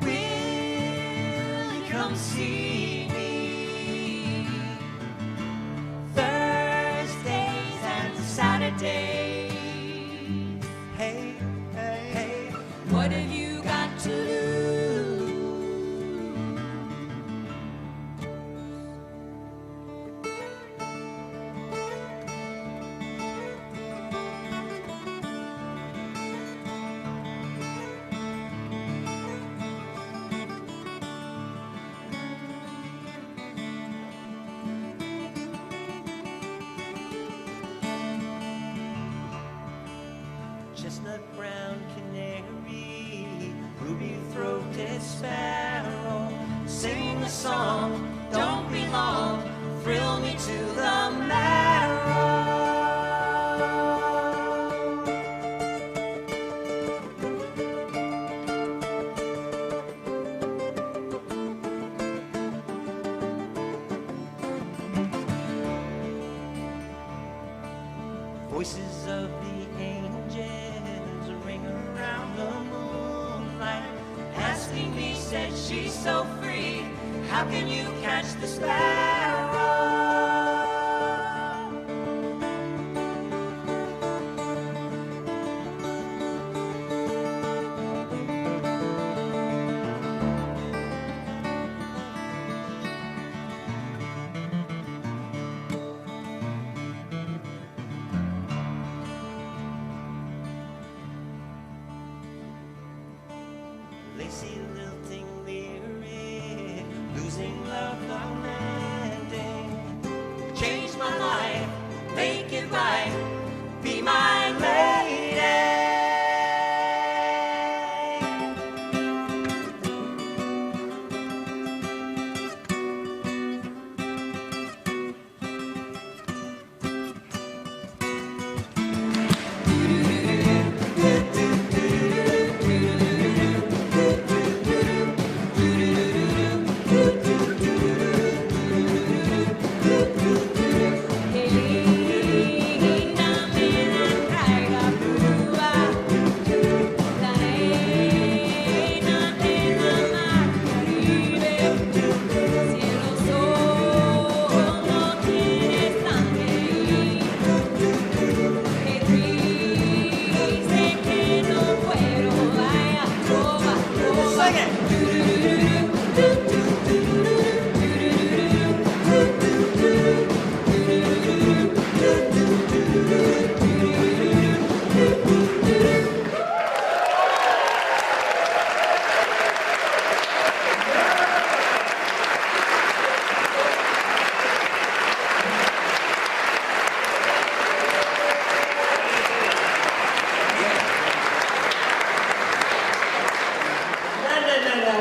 Will you come see me Thursdays and Saturdays? Hey, hey, hey, what have you got to lose? Chestnut brown canary, ruby-throated sparrow, sing a song, don't be long, thrill me to the marrow. Voices of the angels ring around the moonlight, asking me, said she's so free, how can you catch the sparrow? Lacy lilting lyric, losing love lamenting. Change my life, make it right, be my lady.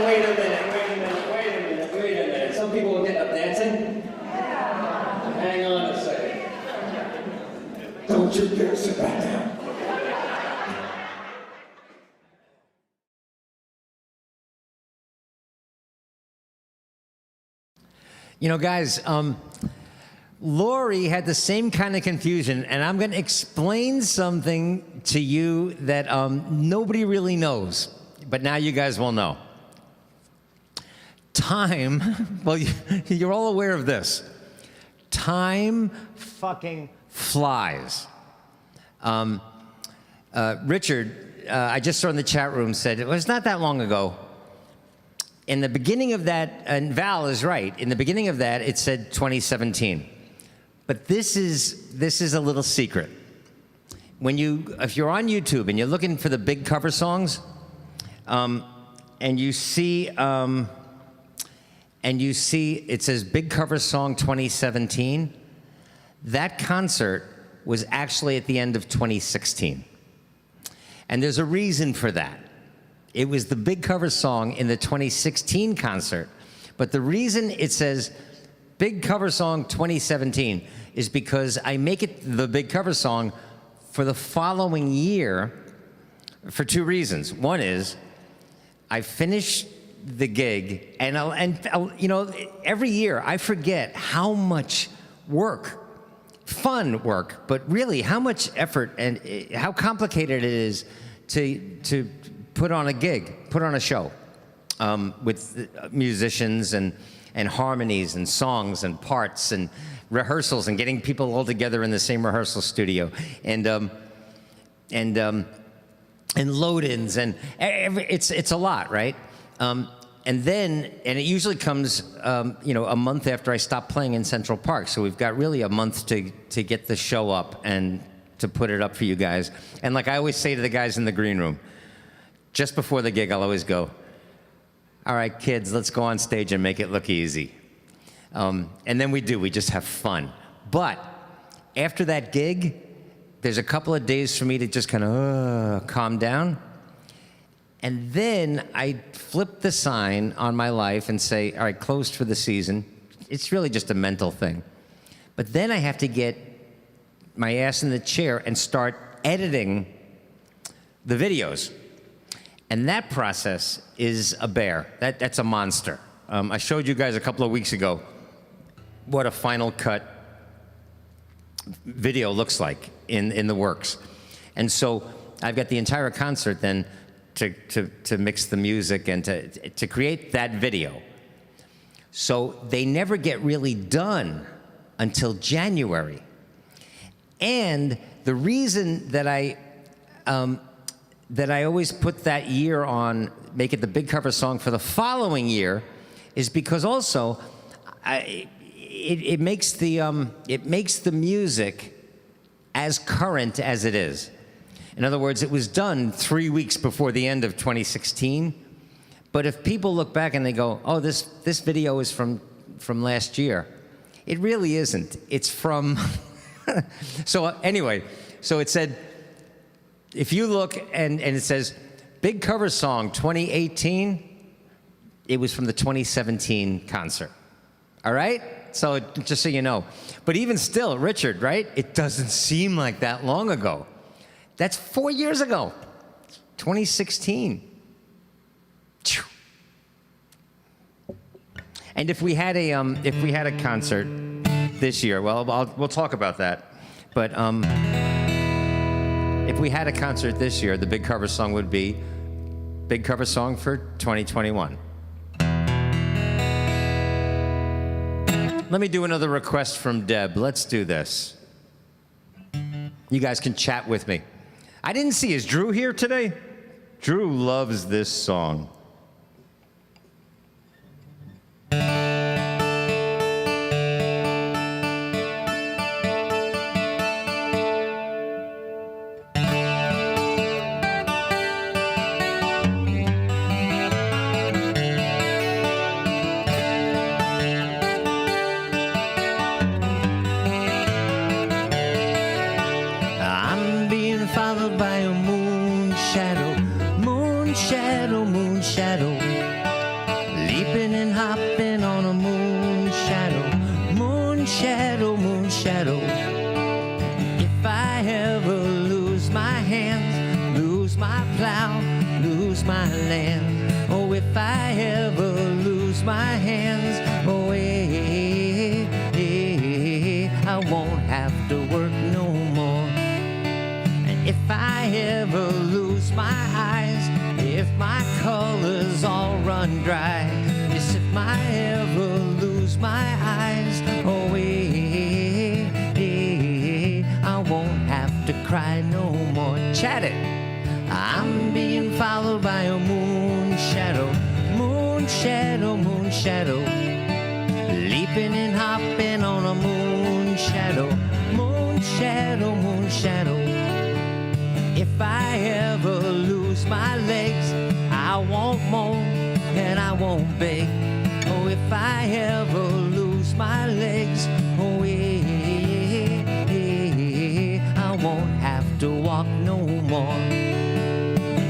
Wait a minute. Some people will get up dancing. Hang on a second. Don't you dare sit back down. You know, guys, Lori had the same kind of confusion, and I'm going to explain something to you that nobody really knows, but now you guys will know. Time, well, you're all aware of this. time fucking flies. Richard, I just saw in the chat room, said it was not that long ago. In the beginning of that, and Val is right, in the beginning of that, it said 2017. But this is a little secret. If you're on YouTube and you're looking for the big cover songs, and you see it says Big Cover Song 2017, that concert was actually at the end of 2016. And there's a reason for that. It was the big cover song in the 2016 concert. But the reason it says Big Cover Song 2017 is because I make it the big cover song for the following year for two reasons. One is I finished the gig, and you know, every year I forget how much work, fun work, but really how much effort and how complicated it is to put on a gig, put on a show with musicians and harmonies and songs and parts and rehearsals and getting people all together in the same rehearsal studio and load-ins and it's a lot, right? And it usually comes, you know, a month after I stop playing in Central Park. So we've got really a month to get the show up and to put it up for you guys. And like I always say to the guys in the green room, just before the gig, I'll always go, all right, kids, let's go on stage and make it look easy. And then we just have fun. But after that gig, there's a couple of days for me to just kind of calm down. And then I flip the sign on my life and say, all right, closed for the season. It's really just a mental thing. But then I have to get my ass in the chair and start editing the videos. And that process is a bear. That's a monster. I showed you guys a couple of weeks ago what a Final Cut video looks like in the works. And so I've got the entire concert then to mix the music and to create that video. So they never get really done until January. And the reason that I always put that year on, make it the big cover song for the following year, is because also it makes the music as current as it is. In other words, it was done 3 weeks before the end of 2016. But if people look back and they go, "Oh, this video is from last year," it really isn't. It's from. So anyway, so it said, if you look and it says Big Cover Song 2018, it was from the 2017 concert. All right? So just so you know. But even still, Richard, right? It doesn't seem like that long ago. That's 4 years ago, 2016. And if we had a concert this year, well, we'll talk about that. But if we had a concert this year, the big cover song would be Big Cover Song for 2021. Let me do another request from Deb. Let's do this. You guys can chat with me. I didn't see, is Drew here today? Drew loves this song. Leaping and hopping on a moon shadow. If I ever lose my hands, lose my plow, lose my land, oh, if I ever lose my hands, oh, I won't have to work no more. And if I ever lose my eyes, if my colors all run dry, yes, if I ever lose my eyes, oh, shadow, leaping and hopping on a moon shadow, moon shadow, moon shadow. If I ever lose my legs, I won't moan and I won't beg. Oh, if I ever lose my legs, oh, I won't have to walk no more.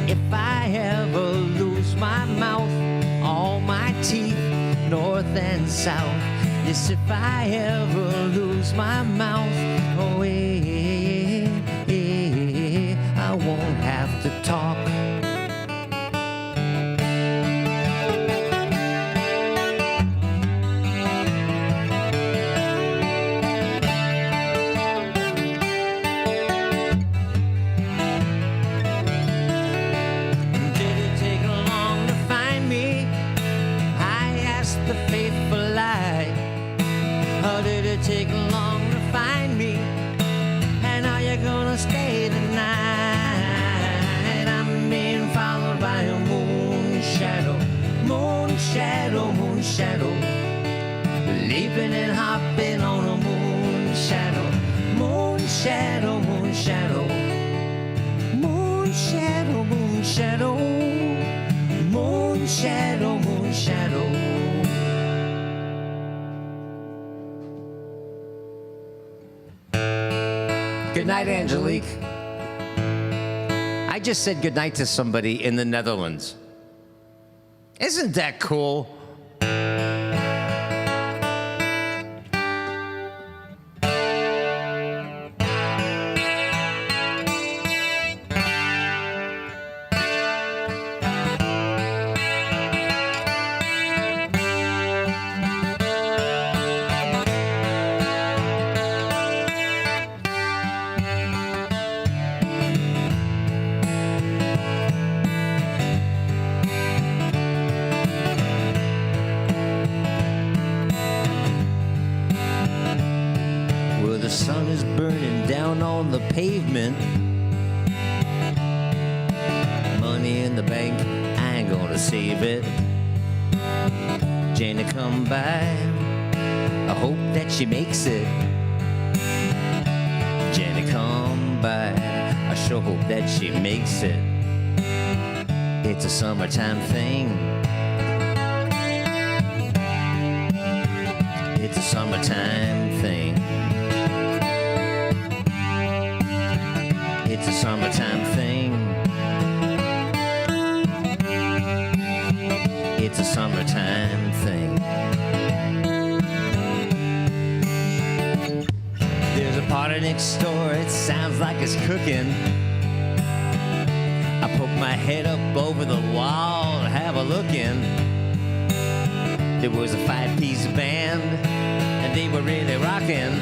If I ever lose my mouth, all my teeth, north and south. Yes, if I ever lose my mouth, oh, I won't have to talk. Did it take long to find me? I asked the faithful lie. How did it take long to find me? And are you gonna stay tonight? I'm being followed by a moon shadow, moon shadow, moon shadow, leaping and hopping on a moon shadow, moon shadow, moon shadow, moon shadow, moon shadow, moon shadow, moon shadow. Good night, Angelique. I just said goodnight to somebody in the Netherlands. Isn't that cool? Where the sun is burning down on the pavement. Money in the bank, I ain't gonna save it. Jenny come by, I hope that she makes it. Jenny come by, I sure hope that she makes it. It's a summertime thing. It's a summertime thing. It's a summertime thing. It's a summertime thing. There's a party next door, it sounds like it's cooking. I poke my head up over the wall and have a look in. There was a 5-piece band, and they were really rocking.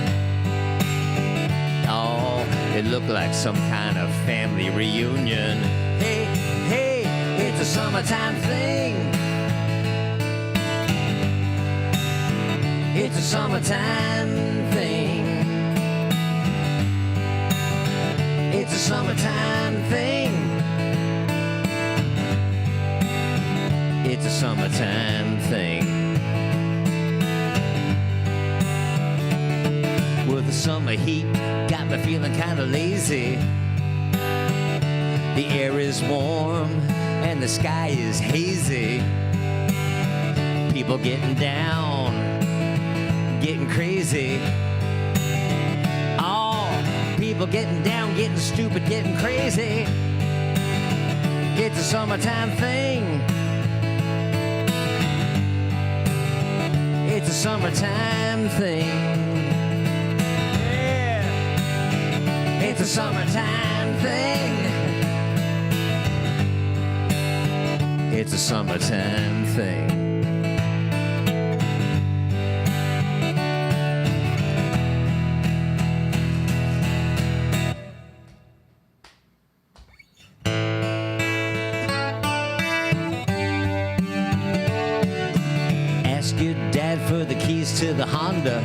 Oh, it looked like some kind of family reunion. Hey, hey, it's a summertime thing. It's a summertime thing. It's a summertime thing. It's a summertime thing. Well, the summer heat got me feeling kind of lazy. The air is warm and the sky is hazy. People getting down, getting crazy. Oh, people getting down, getting stupid, getting crazy. It's a summertime thing. It's a summertime thing. It's a summertime thing. It's a summertime thing. Ask your dad for the keys to the Honda.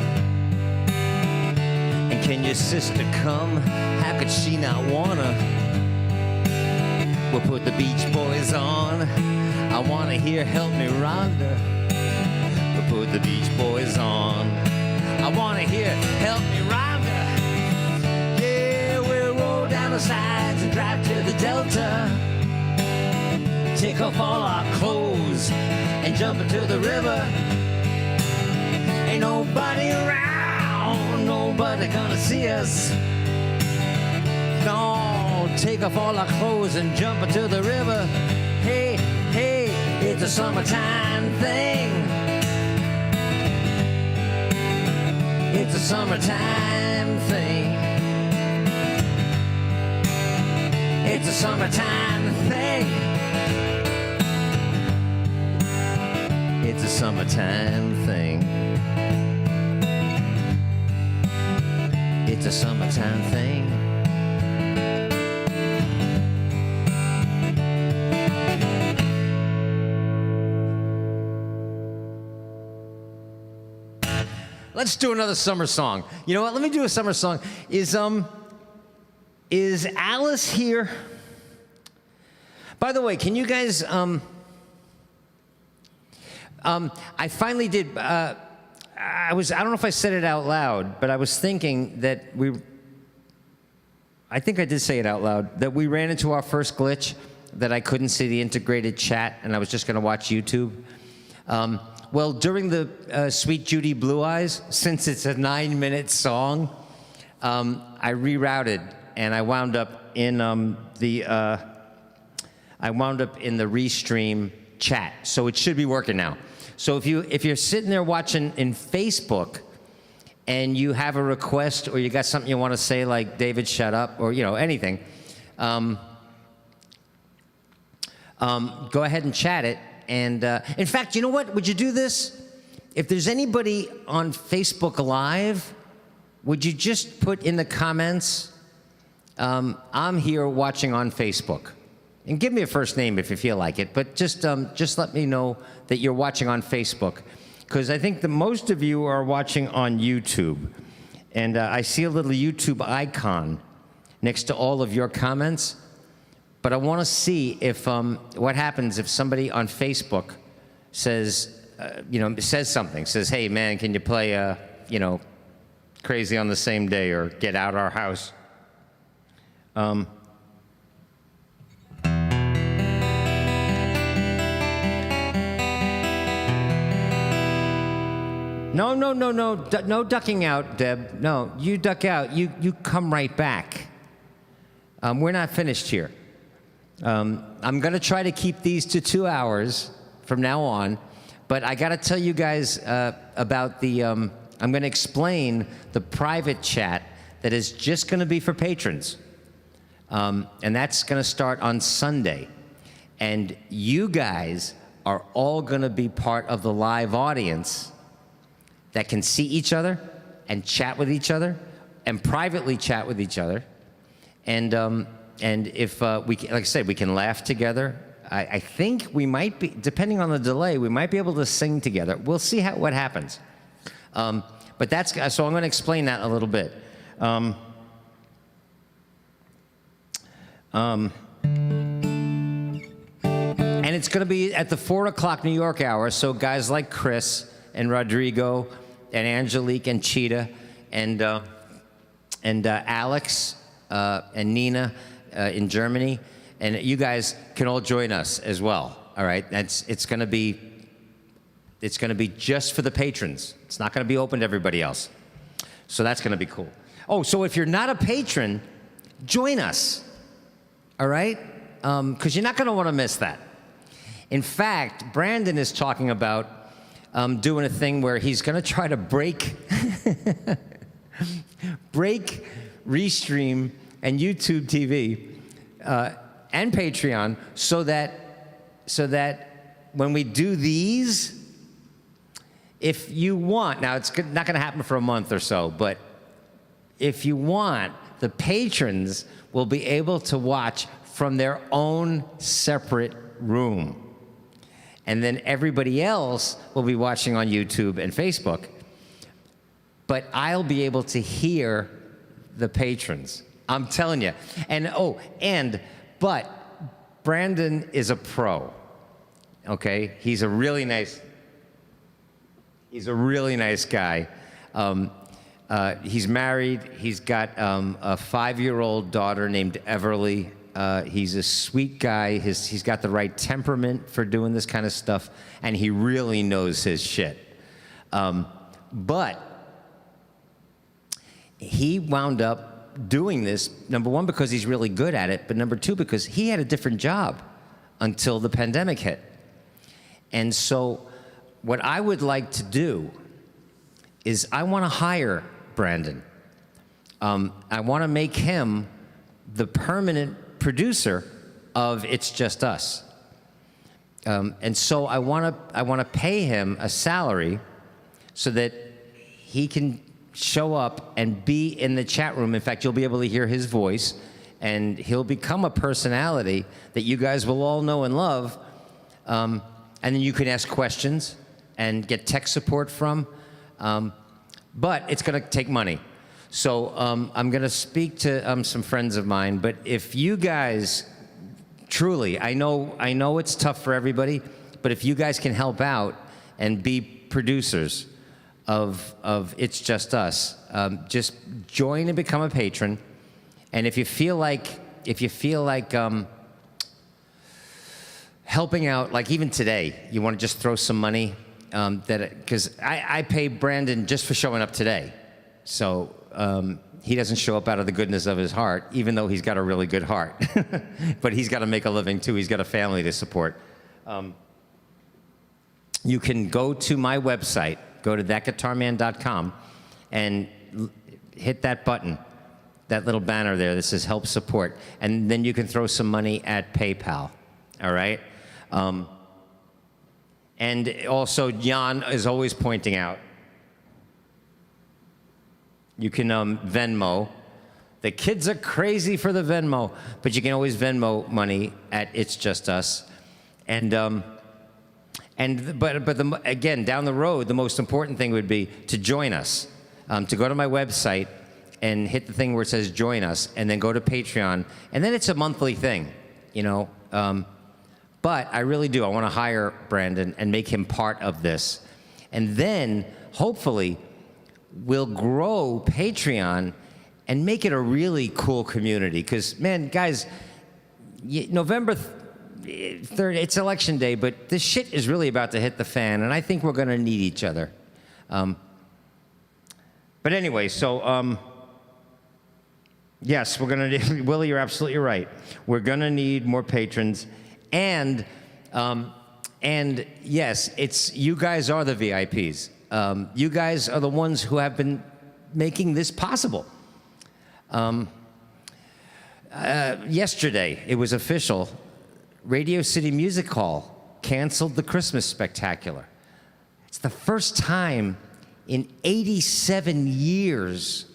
And can your sister come? How could she not wanna? We'll put the Beach Boys on. I wanna hear Help Me Rhonda. put the Beach Boys on. I wanna hear Help Me Rhonda. Yeah, we'll roll down the sides and drive to the Delta. Take off all our clothes and jump into the river. Ain't nobody around, nobody gonna see us. No, take off all our clothes and jump into the river. Hey, hey, it's a summertime thing. It's a summertime thing. It's a summertime thing. It's a summertime thing. It's a summertime thing. Let's do another summer song. You know what? Let me do a summer song. Is Alice here? By the way, can you guys? I finally did. I don't know if I said it out loud, but I was thinking that I think I did say it out loud, that we ran into our first glitch, that I couldn't see the integrated chat, and I was just going to watch YouTube. Well, during the Sweet Judy Blue Eyes, since it's a 9-minute song, I rerouted, and I wound up in the Restream chat. So it should be working now. So if you're sitting there watching in Facebook, and you have a request, or you got something you want to say, like David, shut up, or anything, go ahead and chat it. And in fact, you know what? Would you do this? If there's anybody on Facebook Live, would you just put in the comments, I'm here watching on Facebook? And give me a first name if you feel like it, but just let me know that you're watching on Facebook. Because I think that most of you are watching on YouTube. And I see a little YouTube icon next to all of your comments. But I want to see if what happens if somebody on Facebook says, says something, says, "Hey man, can you play, Crazy on the Same Day or Get Out Our House?" No ducking out, Deb. No, you duck out. You come right back. We're not finished here. I'm going to try to keep these to 2 hours from now on, but I got to tell you guys about the, I'm going to explain the private chat that is just going to be for patrons. And that's going to start on Sunday. And you guys are all going to be part of the live audience that can see each other and chat with each other and privately chat with each other. And if like I said, we can laugh together. I think we might be, depending on the delay, we might be able to sing together. We'll see what happens. But so I'm going to explain that a little bit. And it's going to be at the 4 o'clock New York hour. So guys like Chris and Rodrigo and Angelique and Cheetah and Alex and Nina in Germany, and you guys can all join us as well. All right, it's going to be just for the patrons. It's not going to be open to everybody else. So that's going to be cool. Oh, so if you're not a patron, join us. All right, because you're not going to want to miss that. In fact, Brandon is talking about doing a thing where he's going to try to break Restream and YouTube TV and Patreon so that when we do these, if you want, now it's not going to happen for a month or so, but if you want, the patrons will be able to watch from their own separate room. And then everybody else will be watching on YouTube and Facebook. But I'll be able to hear the patrons. I'm telling you. But Brandon is a pro. Okay? He's a really nice. He's a really nice guy. He's married. He's got a 5-year-old daughter named Everly. He's a sweet guy. He's got the right temperament for doing this kind of stuff, and he really knows his shit. But he wound up doing this, number one, because he's really good at it, but number two, because he had a different job until the pandemic hit. And so what I would like to do is I want to hire Brandon. I want to make him the permanent producer of It's Just Us. And so I want to pay him a salary so that he can show up and be in the chat room. In fact, you'll be able to hear his voice, and he'll become a personality that you guys will all know and love. And then you can ask questions and get tech support from. But it's going to take money. So I'm going to speak to some friends of mine. But if you guys truly, I know it's tough for everybody, but if you guys can help out and be producers of It's Just Us, just join and become a patron. And if you feel like helping out, like even today, you want to just throw some money, because I pay Brandon just for showing up today. So he doesn't show up out of the goodness of his heart, even though he's got a really good heart. But he's got to make a living too. He's got a family to support. You can go to my website, go to thatguitarman.com, and hit that button, that little banner there that says help support. And then you can throw some money at PayPal, all right? And also, Jan is always pointing out, you can Venmo. The kids are crazy for the Venmo, but you can always Venmo money at It's Just Us. Again, down the road, the most important thing would be to join us, to go to my website and hit the thing where it says join us, and then go to Patreon, and then it's a monthly thing, you know. But I really do. I want to hire Brandon and make him part of this. And then, hopefully, we'll grow Patreon and make it a really cool community. Because, man, guys, November 3rd, it's election day, but this shit is really about to hit the fan, and I think we're going to need each other. But anyway, so, yes, we're going to, Willie, you're absolutely right. We're going to need more patrons. And yes, it's, you guys are the VIPs. You guys are the ones who have been making this possible. Yesterday, it was official. Radio City Music Hall canceled the Christmas Spectacular. It's the first time in 87 years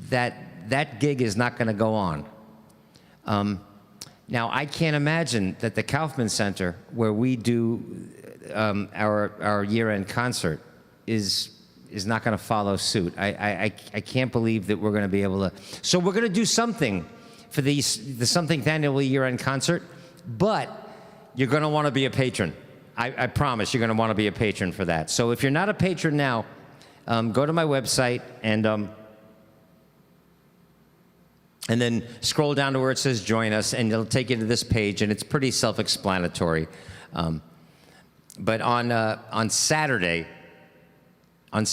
that gig is not going to go on. Now, I can't imagine that the Kaufman Center, where we do our year-end concert, is not going to follow suit. I can't believe that we're going to be able to. So we're going to do something for the Something Annual year-end concert, but you're going to want to be a patron. I promise you're going to want to be a patron for that. So if you're not a patron now, go to my website and then scroll down to where it says join us, and it'll take you to this page, and it's pretty self-explanatory. But on Saturday, I'll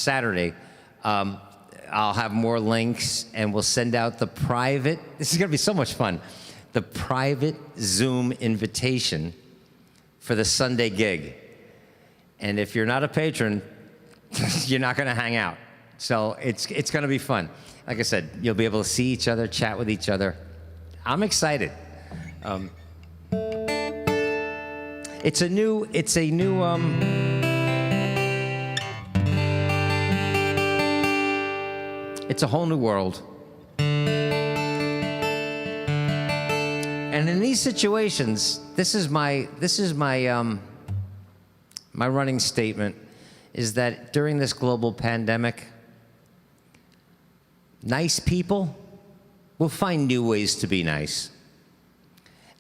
have more links, and we'll send out the private, this is gonna be so much fun, the private Zoom invitation for the Sunday gig. And if you're not a patron, you're not gonna hang out. So it's gonna be fun. Like I said, you'll be able to see each other, chat with each other. I'm excited. It's a new, it's a whole new world. And in these situations, this is my running statement, is that during this global pandemic, nice people will find new ways to be nice.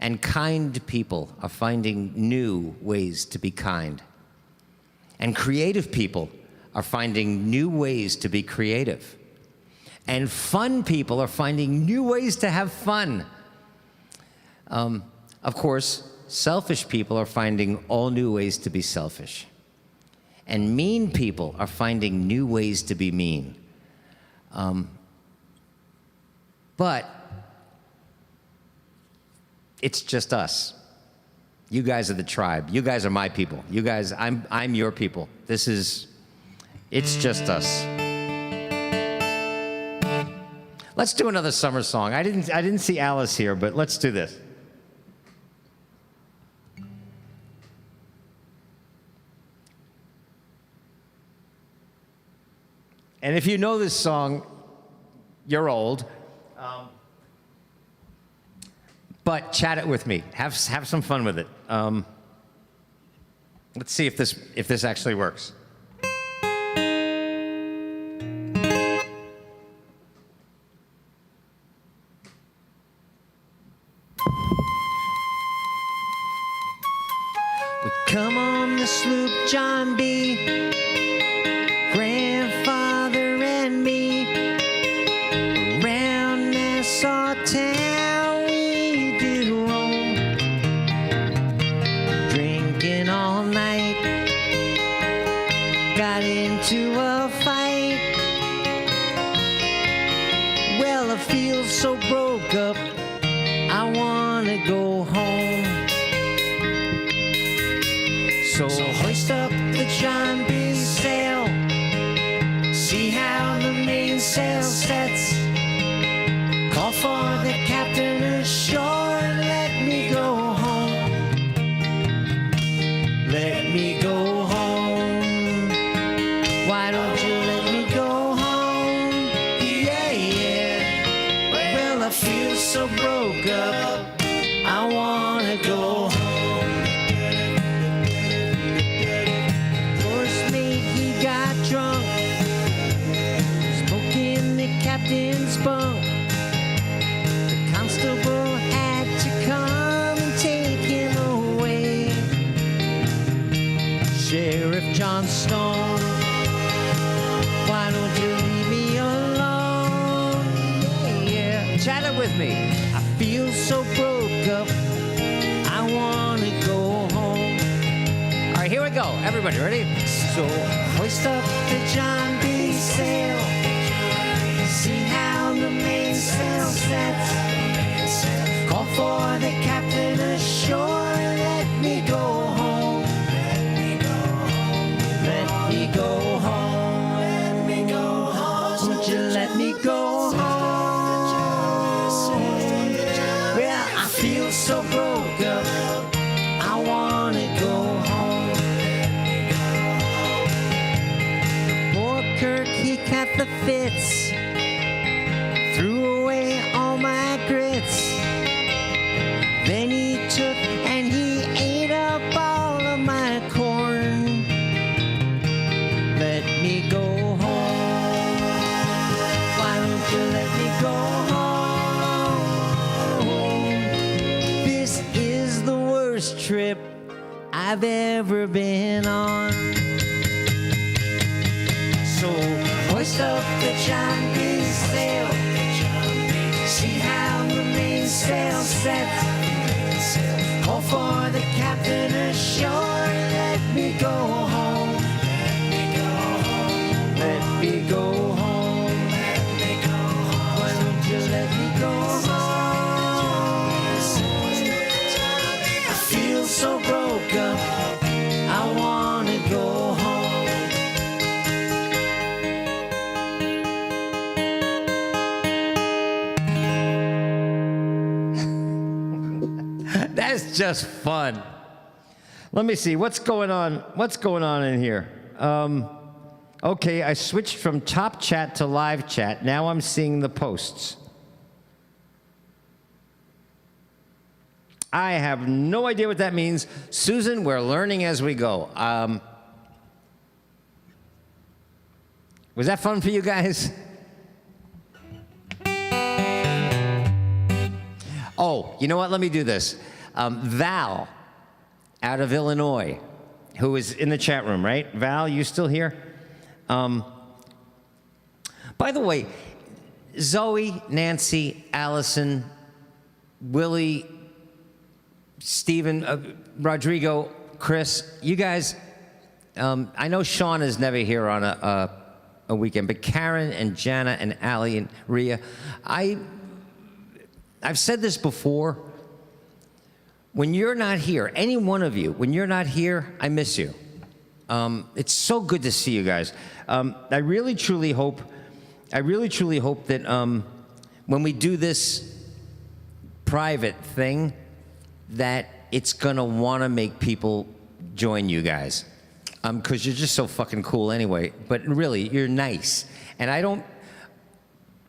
And kind people are finding new ways to be kind. And creative people are finding new ways to be creative. And fun people are finding new ways to have fun. Of course, selfish people are finding all new ways to be selfish. And mean people are finding new ways to be mean. But it's just us. You guys are the tribe. You guys are my people. You guys, I'm your people. It's just us. Let's do another summer song. I didn't see Alice here, but let's do this. And if you know this song, you're old. But chat it with me. Have some fun with it. Let's see if this actually works. We come on the sloop, John B., grandfather and me, around Nassau town we did roam, drinking all night, got into a fight. Well, I feel so broke up, I wanna go home. So hoist up the John B. sail, see how the mainsail sets, call for the captain ashore, let me go home, let me go home, why don't you let me go home, yeah, yeah, well I feel so broke up, I wanna go home. Drunk, smoking the captain's bunk. The constable had to come and take him away. Sheriff John Stone, why don't you leave me alone? Yeah, yeah. Chat it with me. I feel so broke up, I wanna go home. All right, here we go. Everybody ready? So hoist up the John B. sail, see how the mainsail sets, call for the captain ashore, let me go home, let me go home, let me go home, would you let me go home? Well, I feel so broke up, I wanna go home. Kirk, he caught the fits, threw away all my grits. Then he took and he ate up all of my corn. Let me go home, why don't you let me go home? This is the worst trip I've ever been on. So hoist up the John B. sail, see how the mainsail sets, call for the captain ashore, let me go home, let me go home, why don't you let me go home? I feel so broke up, I wanna go home. That's just fun. Let me see, what's going on? What's going on in here? Okay, I switched from top chat to live chat. Now I'm seeing the posts. I have no idea what that means. Susan, we're learning as we go. Was that fun for you guys? Oh, you know what? Let me do this. Val, out of Illinois, who is in the chat room, right? Val, you still here? By the way, Zoe, Nancy, Allison, Willie, Stephen, Rodrigo, Chris, you guys, I know Sean is never here on a weekend, but Karen and Jana and Allie and Rhea, I've said this before. When you're not here, any one of you, when you're not here, I miss you. It's so good to see you guys. I really truly hope that when we do this private thing, that it's gonna wanna make people join you guys. Because you're just so fucking cool anyway. But really, you're nice. And a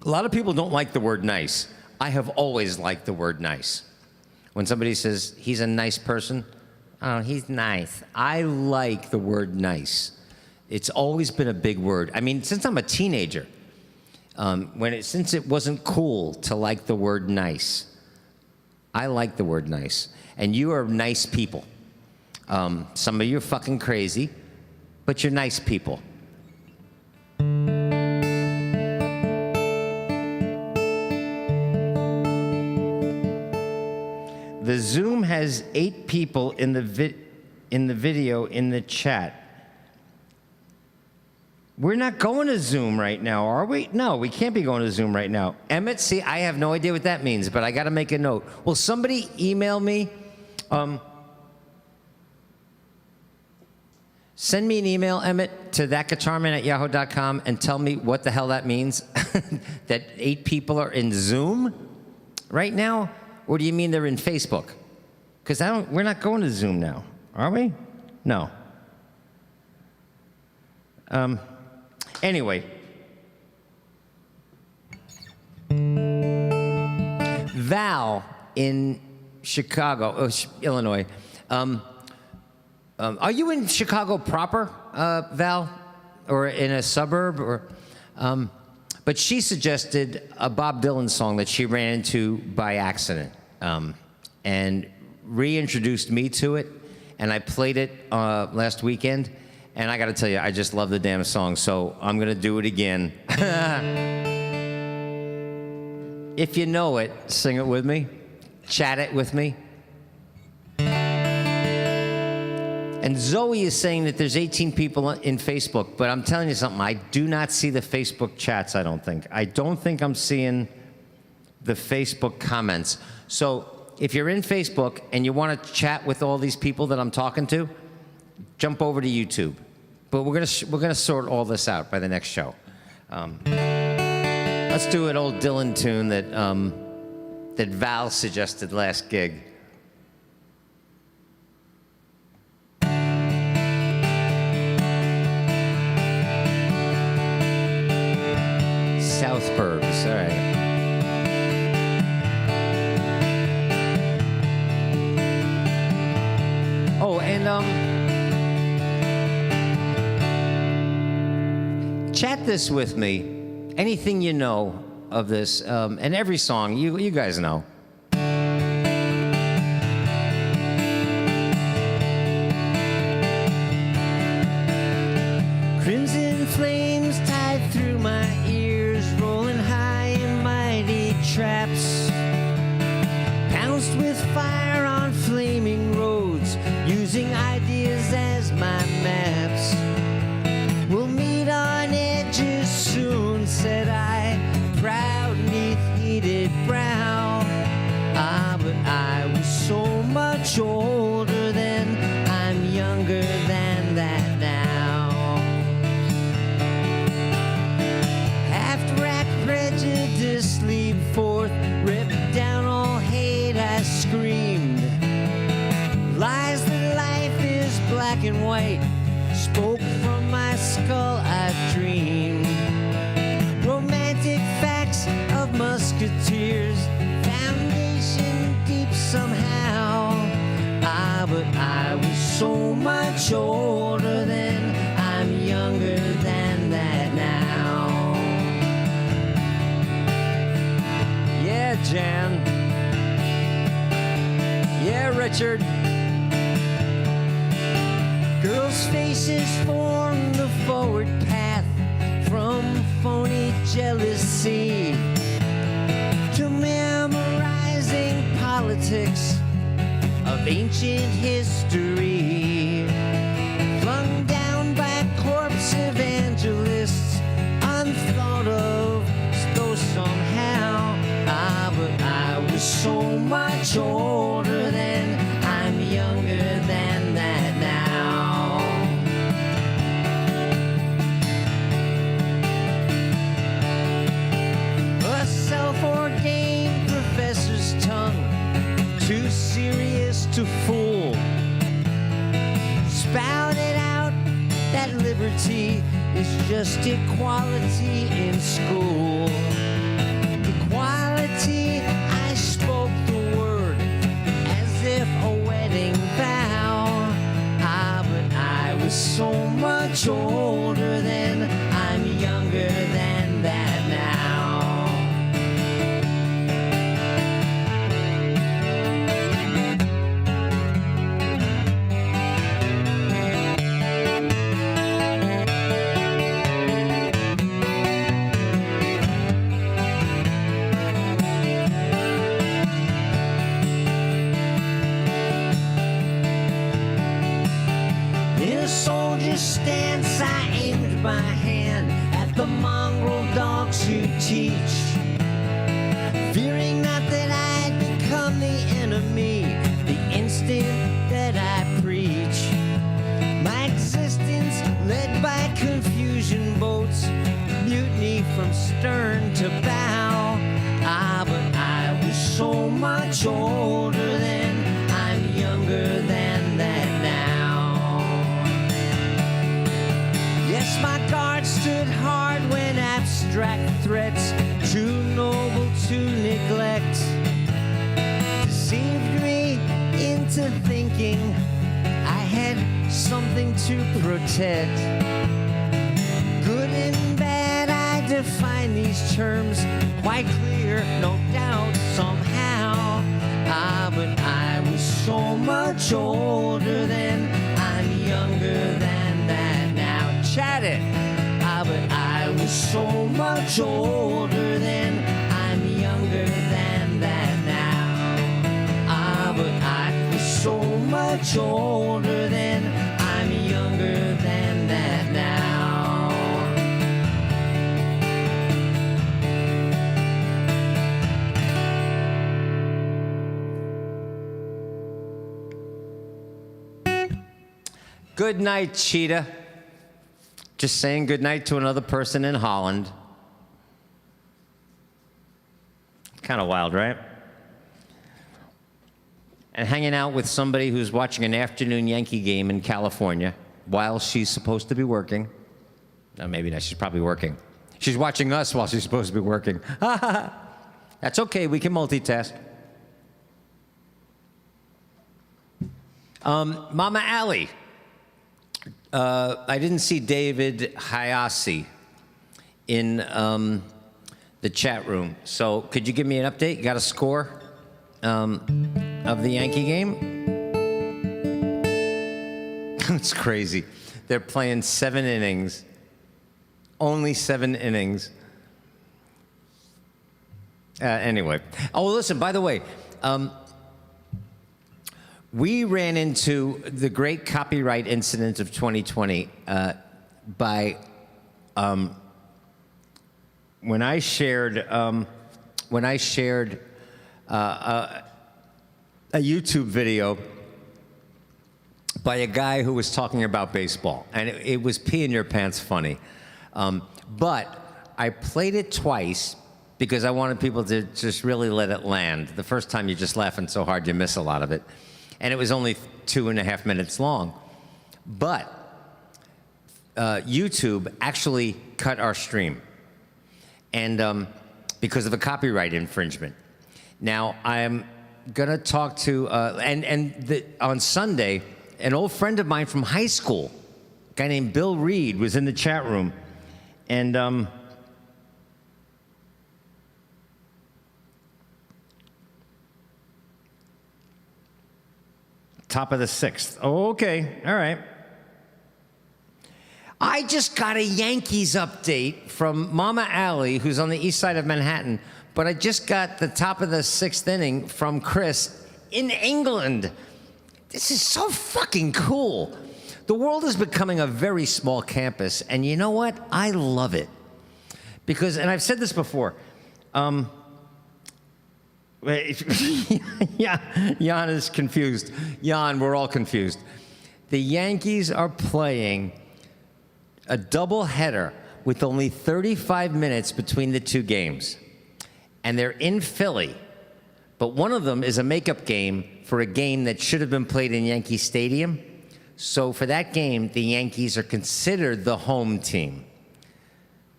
lot of people don't like the word nice. I have always liked the word nice. When somebody says, he's a nice person, oh, he's nice. I like the word nice. It's always been a big word. I mean, since I'm a teenager, since it wasn't cool to like the word nice, I like the word nice. And you are nice people. Some of you are fucking crazy, but you're nice people. The Zoom has 8 people in the video in the chat. We're not going to Zoom right now, are we? No, we can't be going to Zoom right now. Emmett, see, I have no idea what that means, but I got to make a note. Will somebody email me? Send me an email, Emmett, to thatguitarman@yahoo.com and tell me what the hell that means. That 8 people are in Zoom right now? Or do you mean they're in Facebook? Because we're not going to Zoom now, are we? No. Anyway. Val in Chicago, Illinois. Are you in Chicago proper, Val? Or in a suburb? Or, but she suggested a Bob Dylan song that she ran into by accident and reintroduced me to it. And I played it last weekend. And I got to tell you, I just love the damn song. So I'm going to do it again. If you know it, sing it with me. Chat it with me. And Zoe is saying that there's 18 people in Facebook, but I'm telling you something, I do not see the Facebook chats, I don't think. I don't think I'm seeing the Facebook comments. So if you're in Facebook and you want to chat with all these people that I'm talking to, jump over to YouTube. But we're gonna sort all this out by the next show. Let's do an old Dylan tune that Val suggested last gig. Southburbs, all right. Oh, and chat this with me. Anything you know of this, and every song, you guys know. Crimson flames tied through my ears, rolling high in mighty traps, pounced with fire on flaming roads, using ideas as my maps. We'll meet on edges soon, said I, proud neath heated brow. Ah, but I was so much older then, I'm younger than that now. Prejudice leap forth, ripped down all hate, I screamed. Lies that life is black and white, spoke from my skull, I dreamed. Romantic facts of musketeers, foundation deep somehow. Ah, but I was so much older then, I'm younger than that now. Yeah, Jan. Yeah, Richard. Girls' faces form the forward path from phony jealousy to memorizing politics of ancient history, flung down by corpse evangelists, unthought of, though somehow. But I was so much older then, I'm younger than that now. A self-ordained professor's tongue, too serious to fool, spouted out that liberty is just equality in school. Equality, I spoke the word as if a wedding vow. But I was so much older then, I'm younger than that now. In a soldier's stance, I aimed my hand at the mongrel dogs who teach, fearing not that I'd become the enemy the instant that I preach. My existence led by confusion boats, mutiny from stern to bow. But I was so much older then, I'm younger than that now. Yes, my guard stood hard when abstract threats, too noble to neglect, deceived me into thinking I had something to protect. Good and bad, I define these terms quite clear, no doubt, somehow. But I was so much older then, I'm younger than that now. Chat it. But I was so much older then, I'm younger than that now. But I was so much older then, I'm younger than that now. Good night, Cheetah. Just saying good night to another person in Holland. Kind of wild, right? And hanging out with somebody who's watching an afternoon Yankee game in California while she's supposed to be working. No, maybe not. She's probably working. She's watching us while she's supposed to be working. That's okay. We can multitask. Mama Allie. I didn't see David Hayasi in the chat room. So could you give me an update? You got a score of the Yankee game? It's crazy. They're playing 7 innings. Only 7 innings. Anyway. Oh, listen, by the way, we ran into the great copyright incident of 2020 by when I shared a YouTube video by a guy who was talking about baseball, and it was pee in your pants funny. But I played it twice because I wanted people to just really let it land. The first time you're just laughing so hard you miss a lot of it. And it was only 2.5 minutes long. But YouTube actually cut our stream, and because of a copyright infringement. Now, I'm gonna talk to, on Sunday, an old friend of mine from high school, a guy named Bill Reed, was in the chat room. And top of the 6th. Oh, okay, all right. I just got a Yankees update from Mama Allie, who's on the east side of Manhattan, but I just got the top of the 6th inning from Chris in England. This is so fucking cool. The world is becoming a very small campus, and you know what? I love it. Because, and I've said this before, yeah, Jan is confused. Jan, we're all confused. The Yankees are playing a doubleheader with only 35 minutes between the two games. And they're in Philly. But one of them is a makeup game for a game that should have been played in Yankee Stadium. So for that game, the Yankees are considered the home team.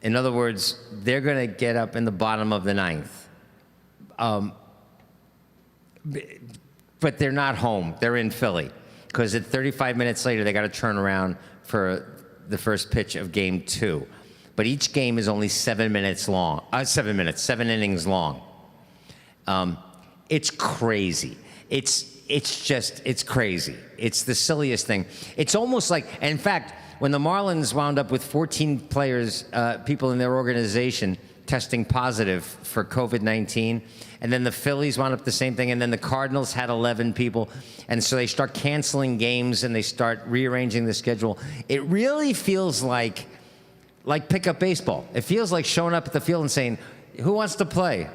In other words, they're going to get up in the bottom of the 9th. But they're not home. They're in Philly. Because at 35 minutes later, they got to turn around for the first pitch of game 2. But each game is only 7 innings long. It's crazy. It's crazy. It's the silliest thing. It's almost like, in fact, when the Marlins wound up with 14 players, people in their organization testing positive for COVID-19, and then the Phillies wound up the same thing, and then the Cardinals had 11 people, and so they start canceling games and they start rearranging the schedule. It really feels like pickup baseball. It feels like showing up at the field and saying, "Who wants to play?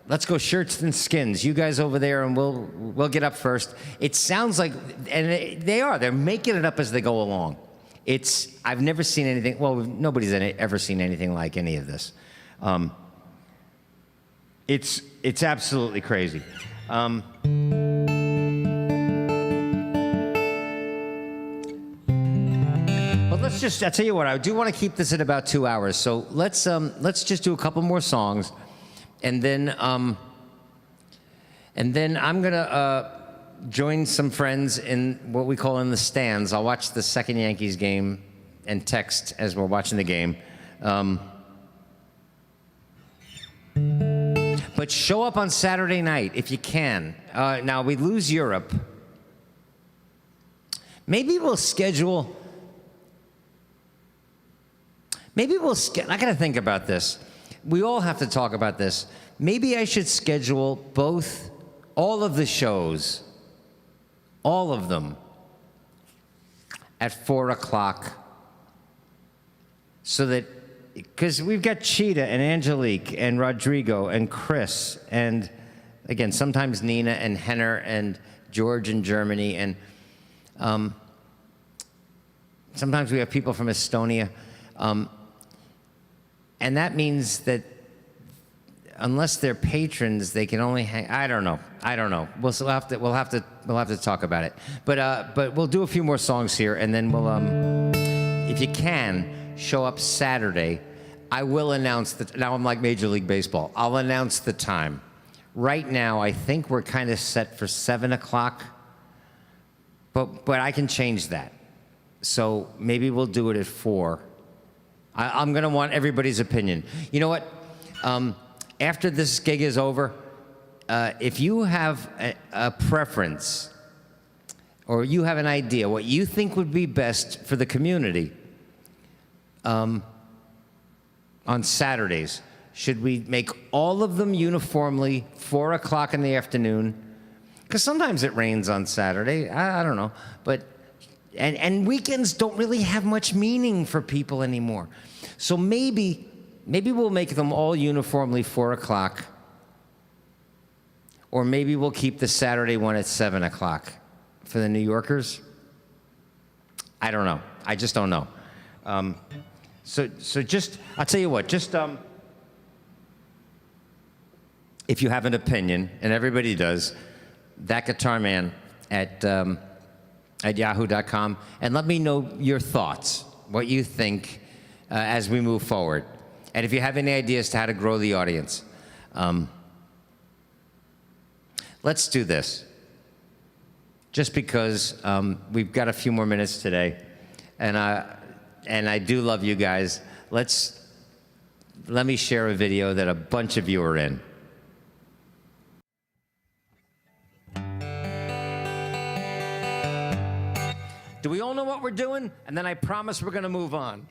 Let's go shirts and skins. You guys over there, and we'll get up first." It sounds like, and they're making it up as they go along. I've never seen anything. Well, nobody's ever seen anything like any of this. It's absolutely crazy. But I tell you what, I do want to keep this at about 2 hours. So let's just do a couple more songs, and then I'm gonna join some friends in what we call in the stands. I'll watch the second Yankees game and text as we're watching the game. But show up on Saturday night if you can. Now, we lose Europe. Maybe we'll schedule... I got to think about this. We all have to talk about this. Maybe I should schedule all of the shows, all of them, at 4 o'clock. So that, because we've got Cheetah and Angelique and Rodrigo and Chris and, again, sometimes Nina and Henner and George in Germany, and sometimes we have people from Estonia. And that means that unless they're patrons, they can only hang. I don't know. We'll have to talk about it. But we'll do a few more songs here, and then we'll, if you can, show up Saturday. I will announce that. Now I'm like Major League Baseball. I'll announce the time. Right now, I think we're kind of set for 7 o'clock. But I can change that. So maybe we'll do it at 4. I'm going to want everybody's opinion. You know what? After this gig is over, if you have a preference or you have an idea what you think would be best for the community on Saturdays, should we make all of them uniformly 4 o'clock in the afternoon? Because sometimes it rains on Saturday. I don't know. But and weekends don't really have much meaning for people anymore. So maybe we'll make them all uniformly 4 o'clock. Or maybe we'll keep the Saturday one at 7 o'clock for the New Yorkers. I don't know. I just don't know. So just, I'll tell you what, just if you have an opinion, and everybody does, That Guitar Man at yahoo.com, and let me know your thoughts, what you think as we move forward. And if you have any ideas to how to grow the audience. Let's do this. Just because we've got a few more minutes today, and I do love you guys. Let me share a video that a bunch of you are in. Do we all know what we're doing? And then I promise we're going to move on.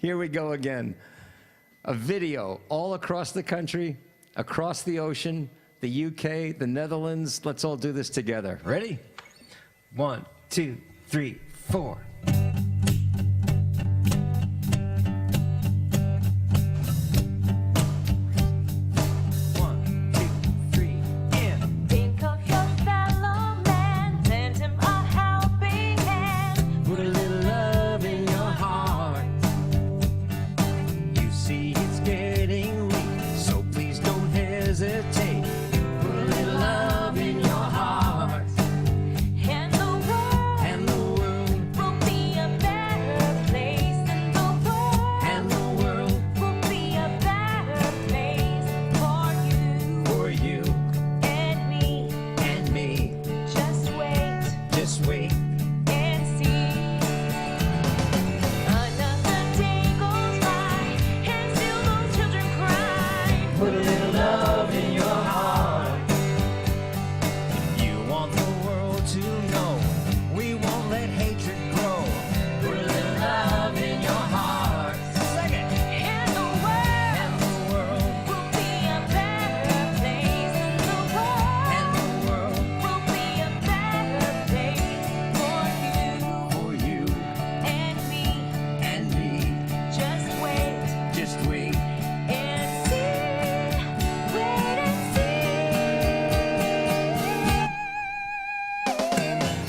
Here we go again. A video all across the country, across the ocean, the UK, the Netherlands. Let's all do this together. Ready? 1, 2, 3, 4. Think of your fellow man, lend him a helping hand. Put a little love in your heart. You see it's getting late, so please don't hesitate. Put a little love in your heart. And the world will be a better place. And the world will be a better place for you For you and me. and me. Just wait Just wait. and see. Another day goes by, and still those children cry. Put a little love in your heart. You want the world to know we won't let hatred grow. Put a little love in your heart. Sing it. And the world will be a better place. And the world will be a better place for you For you and me. and me. Just wait Just wait. and see. Wait and see.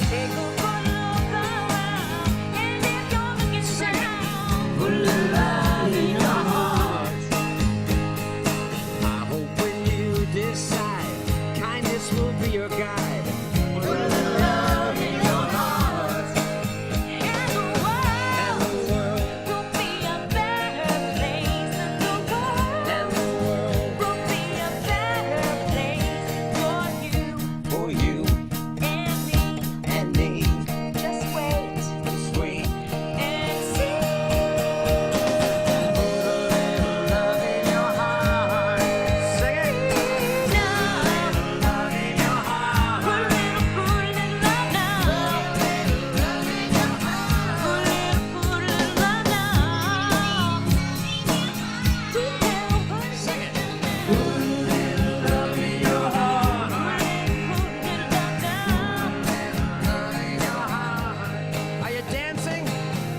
Take a good look around, and if you're looking down, Put a little love in your heart. I hope when you decide, kindness will be your guide. Put a little love in your heart. and the world will be a better place. And the world will be a better place for you For you and me. and me. Just wait Just wait. and see. Put a little love in your heart. Sing it. Love in your heart. Put a little love now. Love in your heart. Put a little love now. Sing it. Put a little love in your heart. Love in your heart. Are you dancing?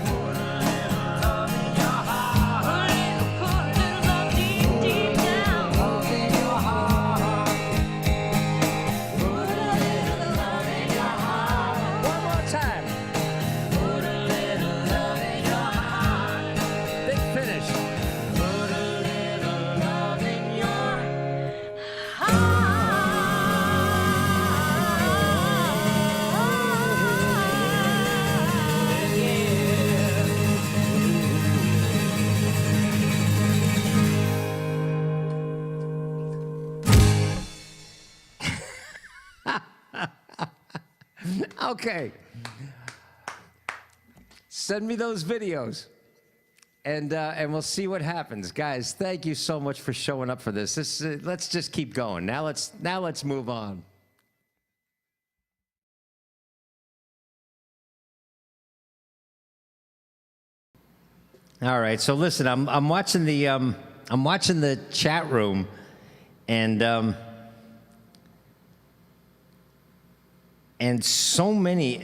Put a little love in your heart. Love in your heart. Put a little love in your heart. One more time. Put a little love in your heart. Big finish. Put a little love in your Okay. Send me those videos. And we'll see what happens, guys. Thank you so much for showing up for this. Let's just keep going. Now let's move on. All right. So listen, I'm watching the chat room, and so many.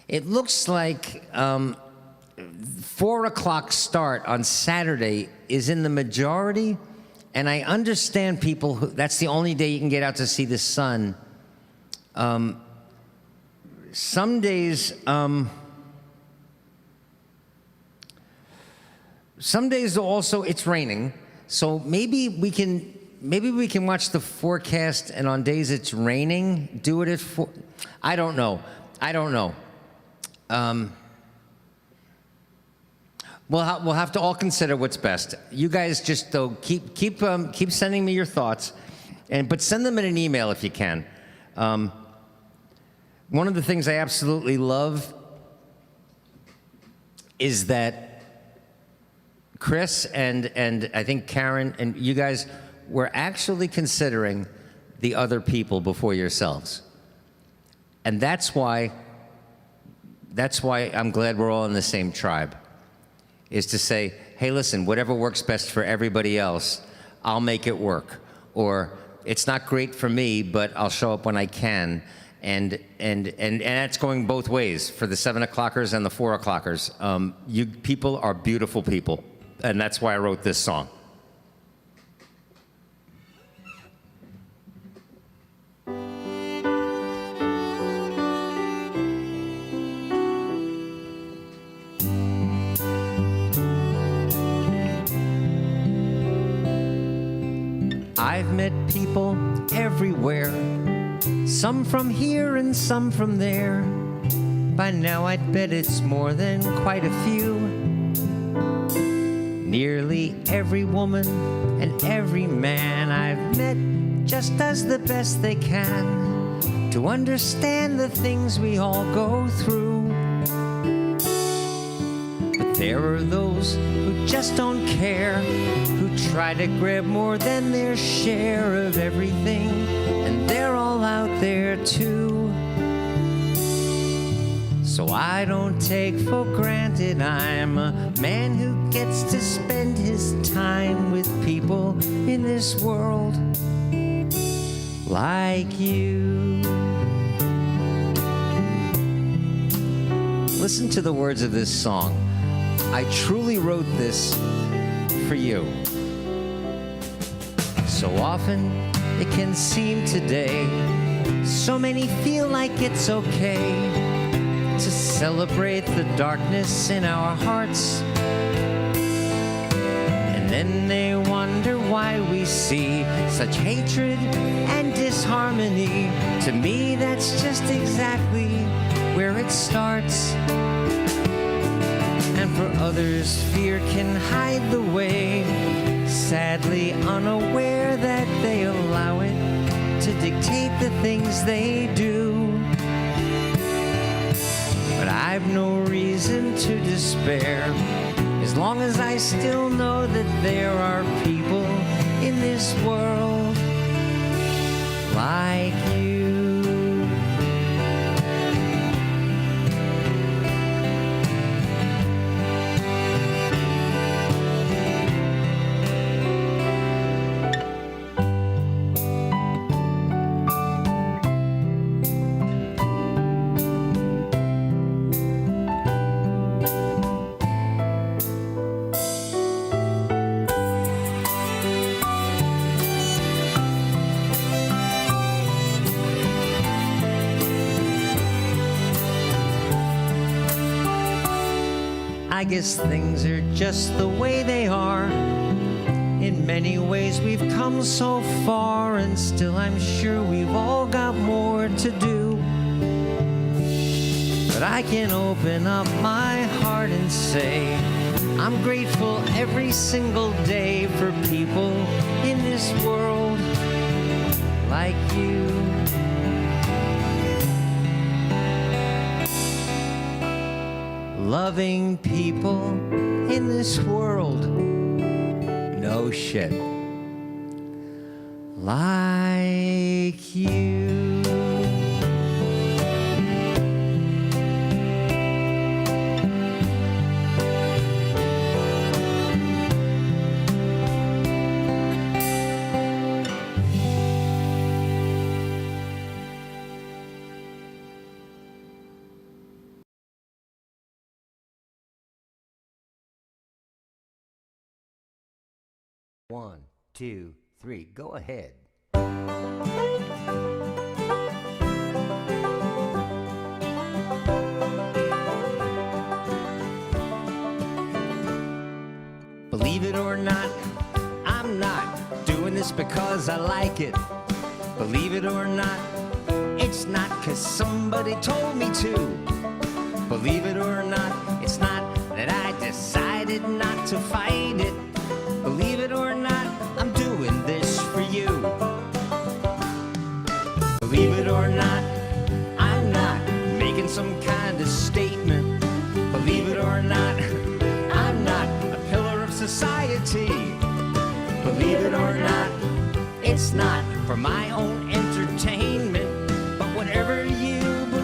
It looks like. 4 o'clock start on Saturday is in the majority, and I understand people who, that's the only day you can get out to see the sun. Some days also it's raining, so maybe we can watch the forecast, and on days it's raining, do it at 4. I don't know. We'll have to all consider what's best. You guys just though keep sending me your thoughts, but send them in an email if you can. One of the things I absolutely love is that Chris and I think Karen and you guys were actually considering the other people before yourselves. And that's why I'm glad we're all in the same tribe, is to say, hey, listen, whatever works best for everybody else, I'll make it work. Or it's not great for me, but I'll show up when I can. And that's going both ways for the 7 o'clockers and the 4 o'clockers. You people are beautiful people, and that's why I wrote this song. I've met people everywhere, some from here and some from there. By now I'd bet it's more than quite a few. Nearly every woman and every man I've met just does the best they can to understand the things we all go through. But there are those who just don't care, who try to grab more than their share of everything, and they're all out there too. So I don't take for granted I'm a man who gets to spend his time with people in this world like you. Listen to the words of this song. I truly wrote this for you. So often it can seem today, so many feel like it's okay to celebrate the darkness in our hearts. And then they wonder why we see such hatred and disharmony. To me, that's just exactly where it starts. And for others, fear can hide the way, sadly unaware that they allow it to dictate the things they do. But I've no reason to despair, as long as I still know that there are people in this world like you. I guess things are just the way they are. In many ways we've come so far, and still I'm sure we've all got more to do. But I can open up my heart and say I'm grateful every single day for people in this world like you. Loving people in this world, no shit, like you. One, two, three, go ahead. Believe it or not, I'm not doing this because I like it. Believe it or not, it's not 'cause somebody told me to. Believe it or not, it's not that I decided not to fight it. Believe it or not, I'm doing this for you. Believe it or not, I'm not making some kind of statement. Believe it or not, I'm not a pillar of society. Believe it or not, it's not for my own entertainment. But whatever you believe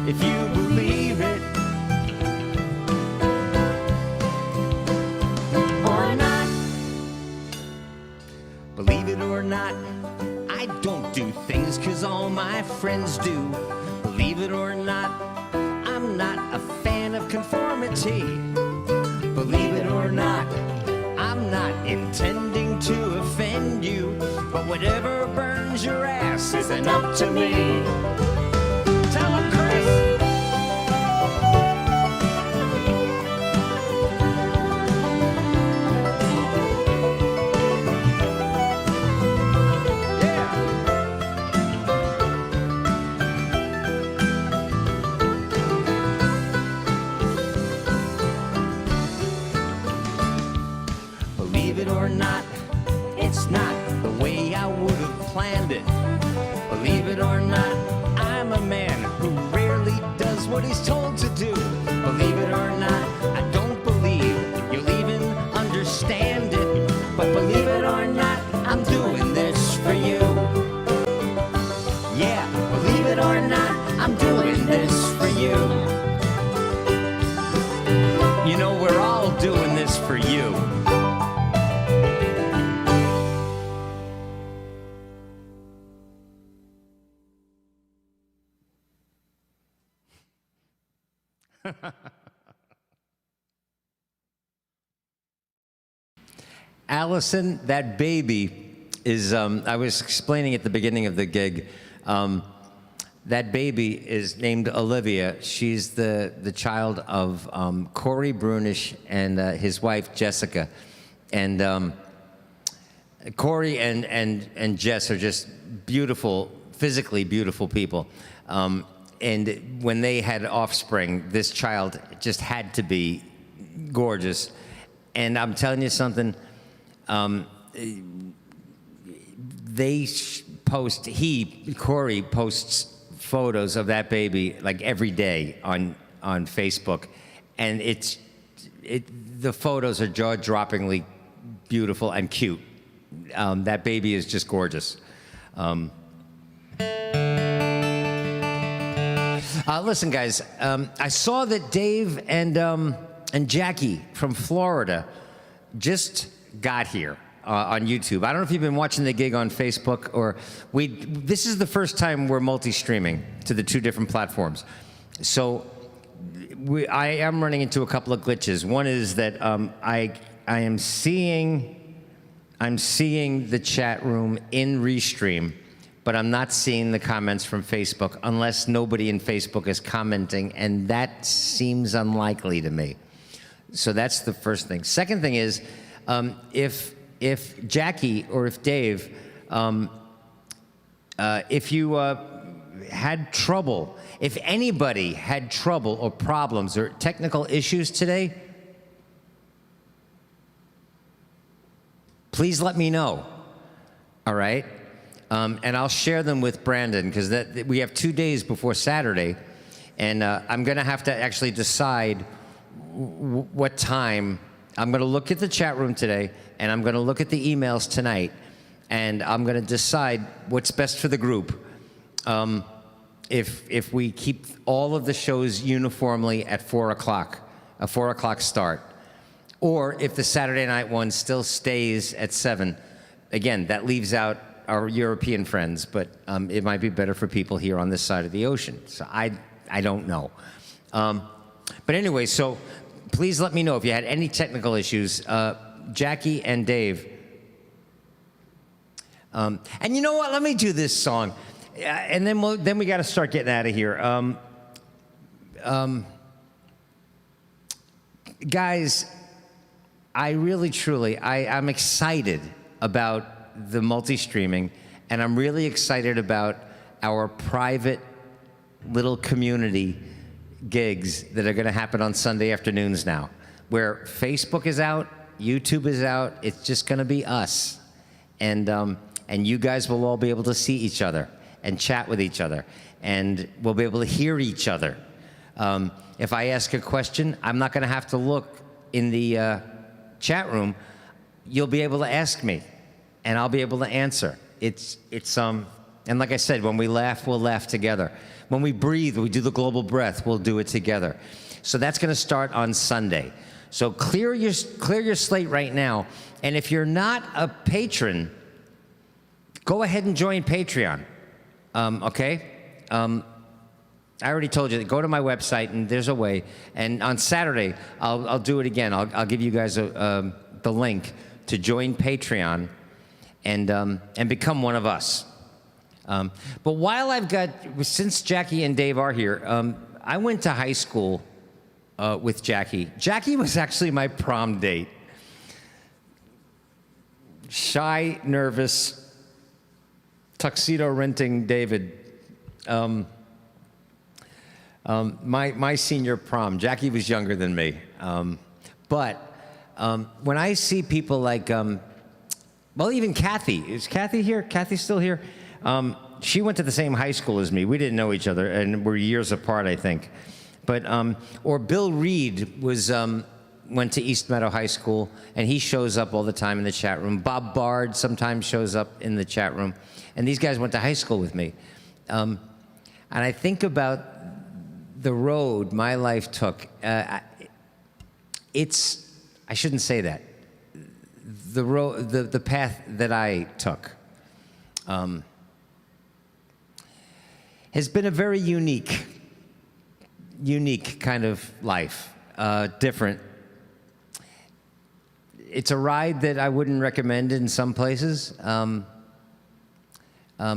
if you believe it or not. Believe it or not, I don't do things 'cause all my friends do. Believe it or not, I'm not a fan of conformity. Believe it or not, I'm not intending to offend you, but whatever burns your ass isn't up to me. Tell 'em, Chris. Yeah. Believe it or not, it's not the way I would have planned it. Believe it or not, I'm a man who rarely does what he's told to do. Believe it or not, I don't believe you'll even understand it. But believe it or not, I'm doing this for you. Yeah, believe it or not, I'm doing this for you. You know, we're all doing this for you. Allison, that baby is, I was explaining at the beginning of the gig, that baby is named Olivia. She's the child of Corey Brunish and his wife, Jessica. And Corey and Jess are just beautiful, physically beautiful people. And when they had offspring, this child just had to be gorgeous. And I'm telling you something, Corey posts photos of that baby like every day on Facebook. And the photos are jaw-droppingly beautiful and cute. That baby is just gorgeous. Listen, guys, I saw that Dave and Jackie from Florida just got here on YouTube. I don't know if you've been watching the gig on Facebook or this is the first time we're multi-streaming to the two different platforms. So I am running into a couple of glitches. One is that I'm seeing the chat room in Restream, but I'm not seeing the comments from Facebook unless nobody in Facebook is commenting, and that seems unlikely to me. So that's the first thing. Second thing is, if Jackie or if Dave, if you had trouble, if anybody had trouble or problems or technical issues today, please let me know, all right? And I'll share them with Brandon, because we have 2 days before Saturday, and I'm gonna have to actually decide what time. I'm gonna look at the chat room today, and I'm gonna look at the emails tonight, and I'm gonna decide what's best for the group. If we keep all of the shows uniformly at 4 o'clock, a 4 o'clock start, or if the Saturday night one still stays at 7. Again, that leaves out our European friends, but it might be better for people here on this side of the ocean. So I don't know. But anyway, so please let me know if you had any technical issues. Jackie and Dave. And you know what? Let me do this song. And then we got to start getting out of here. Guys, I really, truly, I'm excited about the multi-streaming, and I'm really excited about our private little community gigs that are gonna happen on Sunday afternoons now, where Facebook is out, YouTube is out, it's just gonna be us. And you guys will all be able to see each other and chat with each other, and we'll be able to hear each other. If I ask a question, I'm not gonna have to look in the chat room. You'll be able to ask me, and I'll be able to answer. It's And like I said, when we laugh, we'll laugh together. When we breathe, we do the global breath, we'll do it together. So that's going to start on Sunday. So clear your slate right now. And if you're not a patron, go ahead and join Patreon. Okay? I already told you, go to my website and there's a way. And on Saturday, I'll do it again. I'll give you guys the link to join Patreon and become one of us. But while since Jackie and Dave are here, I went to high school with Jackie. Jackie was actually my prom date. Shy, nervous, tuxedo renting David. My senior prom. Jackie was younger than me. But when I see people like, well, even Kathy. Is Kathy here? Kathy's still here? She went to the same high school as me. We didn't know each other, and we're years apart, I think. But or Bill Reed went to East Meadow High School, and he shows up all the time in the chat room. Bob Bard sometimes shows up in the chat room, and these guys went to high school with me. And I think about the road my life took. I shouldn't say that. The path that I took has been a very unique kind of life, different. It's a ride that I wouldn't recommend in some places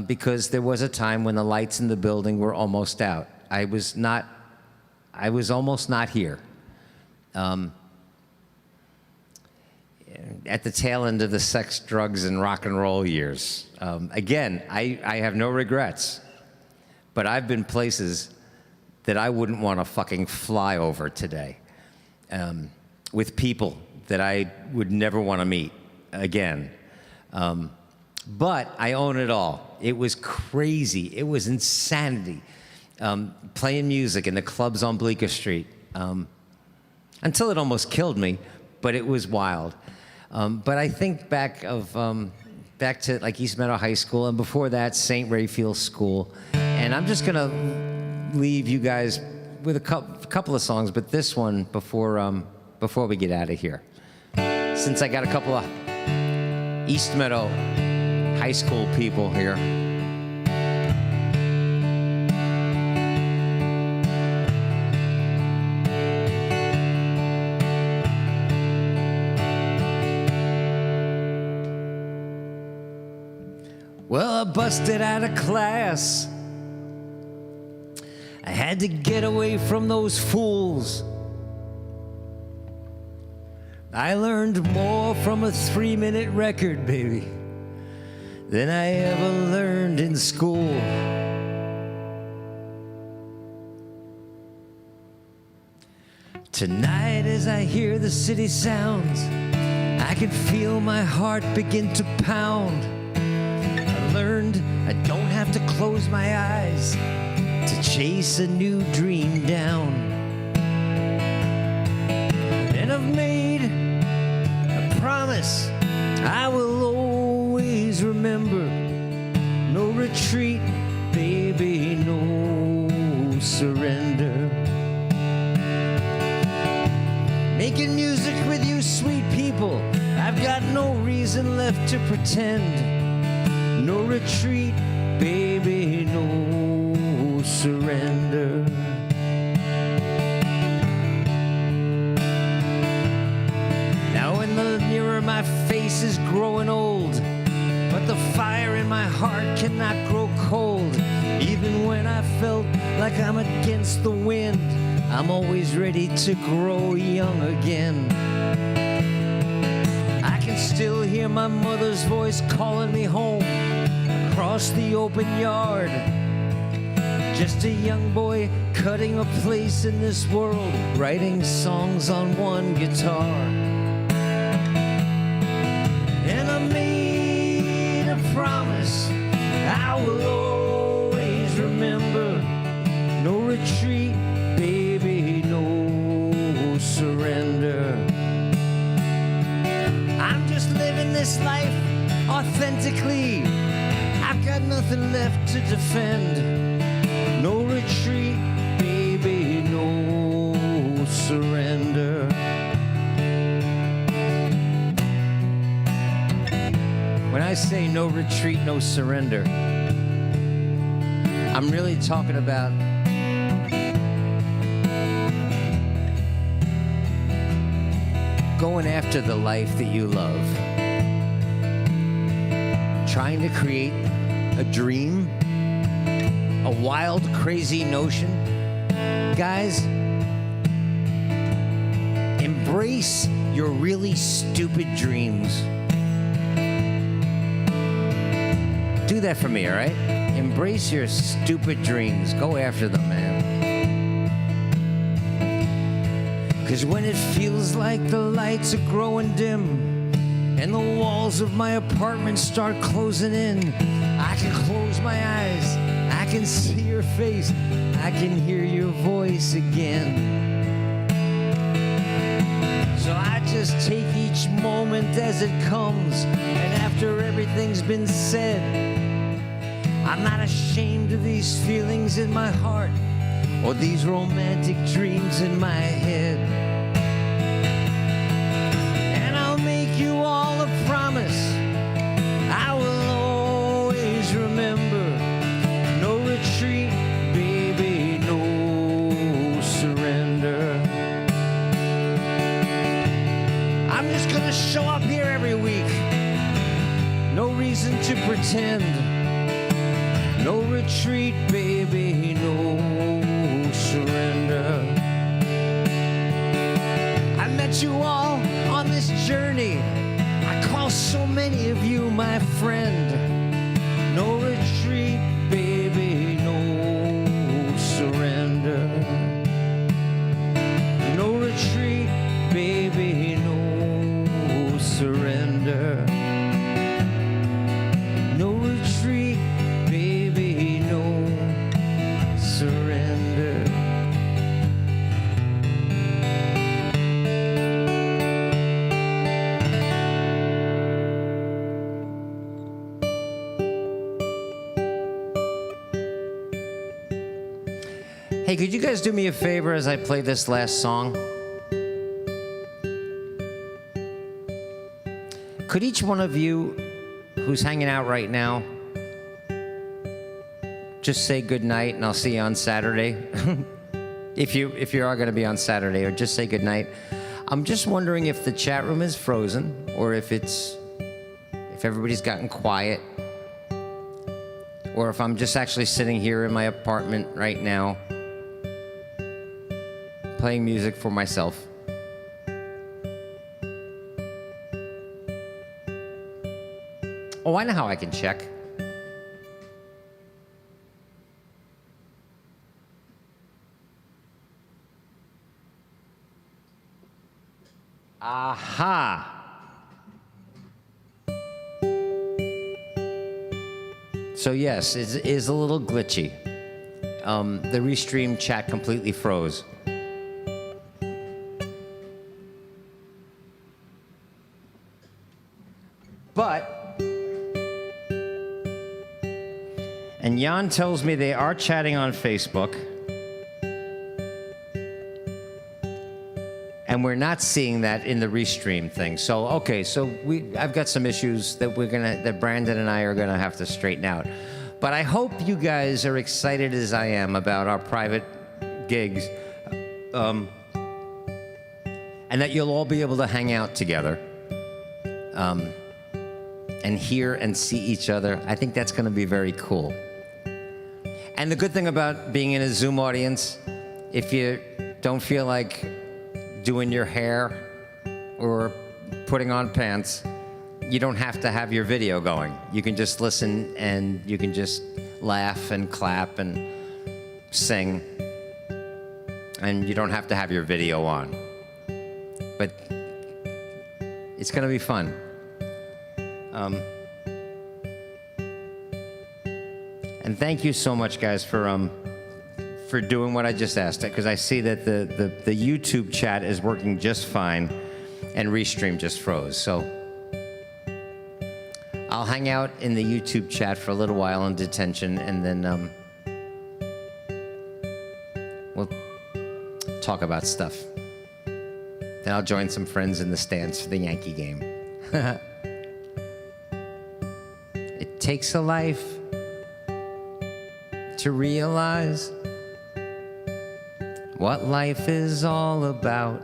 because there was a time when the lights in the building were almost out. I was almost not here. At the tail end of the sex, drugs, and rock and roll years. Again, I have no regrets, but I've been places that I wouldn't want to fucking fly over today, with people that I would never want to meet again. But I own it all. It was crazy. It was insanity. Playing music in the clubs on Bleecker Street, until it almost killed me, but it was wild. But I think back to like East Meadow High School, and before that, St. Raphael's School. And I'm just gonna leave you guys with a couple of songs, but this one before we get out of here, since I got a couple of East Meadow High School people here. Well, I busted out of class. I had to get away from those fools. I learned more from a 3-minute record, baby, than I ever learned in school. Tonight, as I hear the city sounds, I can feel my heart begin to pound. I learned I don't have to close my eyes to chase a new dream down. And I've made a promise I will always remember. No retreat, baby, no surrender. Making music with you sweet people, I've got no reason left to pretend. No retreat, baby, no surrender. Now in the mirror my face is growing old, but the fire in my heart cannot grow cold. Even when I felt like I'm against the wind, I'm always ready to grow young again. I can still hear my mother's voice calling me home across the open yard. Just a young boy cutting a place in this world, writing songs on one guitar. And I made a promise I will always remember. No retreat, baby, no surrender. I'm just living this life authentically. I've got nothing nothing left to defend. No retreat, baby, no surrender. When I say no retreat, no surrender, I'm really talking about going after the life that you love. Trying to create a dream, a wild, crazy notion. Guys, embrace your really stupid dreams. Do that for me, all right? Embrace your stupid dreams. Go after them, man. Because when it feels like the lights are growing dim and the walls of my apartment start closing in, I can close my eyes, I can see your face, I can hear your voice again. So I just take each moment as it comes, and after everything's been said, I'm not ashamed of these feelings in my heart or these romantic dreams in my head. And I'll make you all a promise I will always remember. No retreat, baby, no surrender. I'm just gonna show up here every week. No reason to pretend. No retreat, baby, no surrender. I met you all on this journey. I call so many of you my friend. No retreat, baby, no surrender. No retreat, baby, no surrender. No retreat, baby, no surrender. Hey, could you guys do me a favor as I play this last song? Could each one of you who's hanging out right now just say good night and I'll see you on Saturday? if you are going to be on Saturday, or just say good night. I'm just wondering if the chat room is frozen, or if everybody's gotten quiet, or if I'm just actually sitting here in my apartment right now playing music for myself. Oh, I know how I can check. Aha! So yes, it is a little glitchy. The restream chat completely froze. But, and Jan tells me they are chatting on Facebook, and we're not seeing that in the restream thing. So, okay, so I've got some issues that that Brandon and I are gonna have to straighten out. But I hope you guys are excited as I am about our private gigs, and that you'll all be able to hang out together. And hear and see each other. I think that's going to be very cool. And the good thing about being in a Zoom audience, if you don't feel like doing your hair or putting on pants, you don't have to have your video going. You can just listen and you can just laugh and clap and sing. And you don't have to have your video on. But it's going to be fun. And thank you so much, guys, for doing what I just asked, because I see that the YouTube chat is working just fine, and Restream just froze. So I'll hang out in the YouTube chat for a little while in detention, and then we'll talk about stuff. Then I'll join some friends in the stands for the Yankee game. It takes a life to realize what life is all about.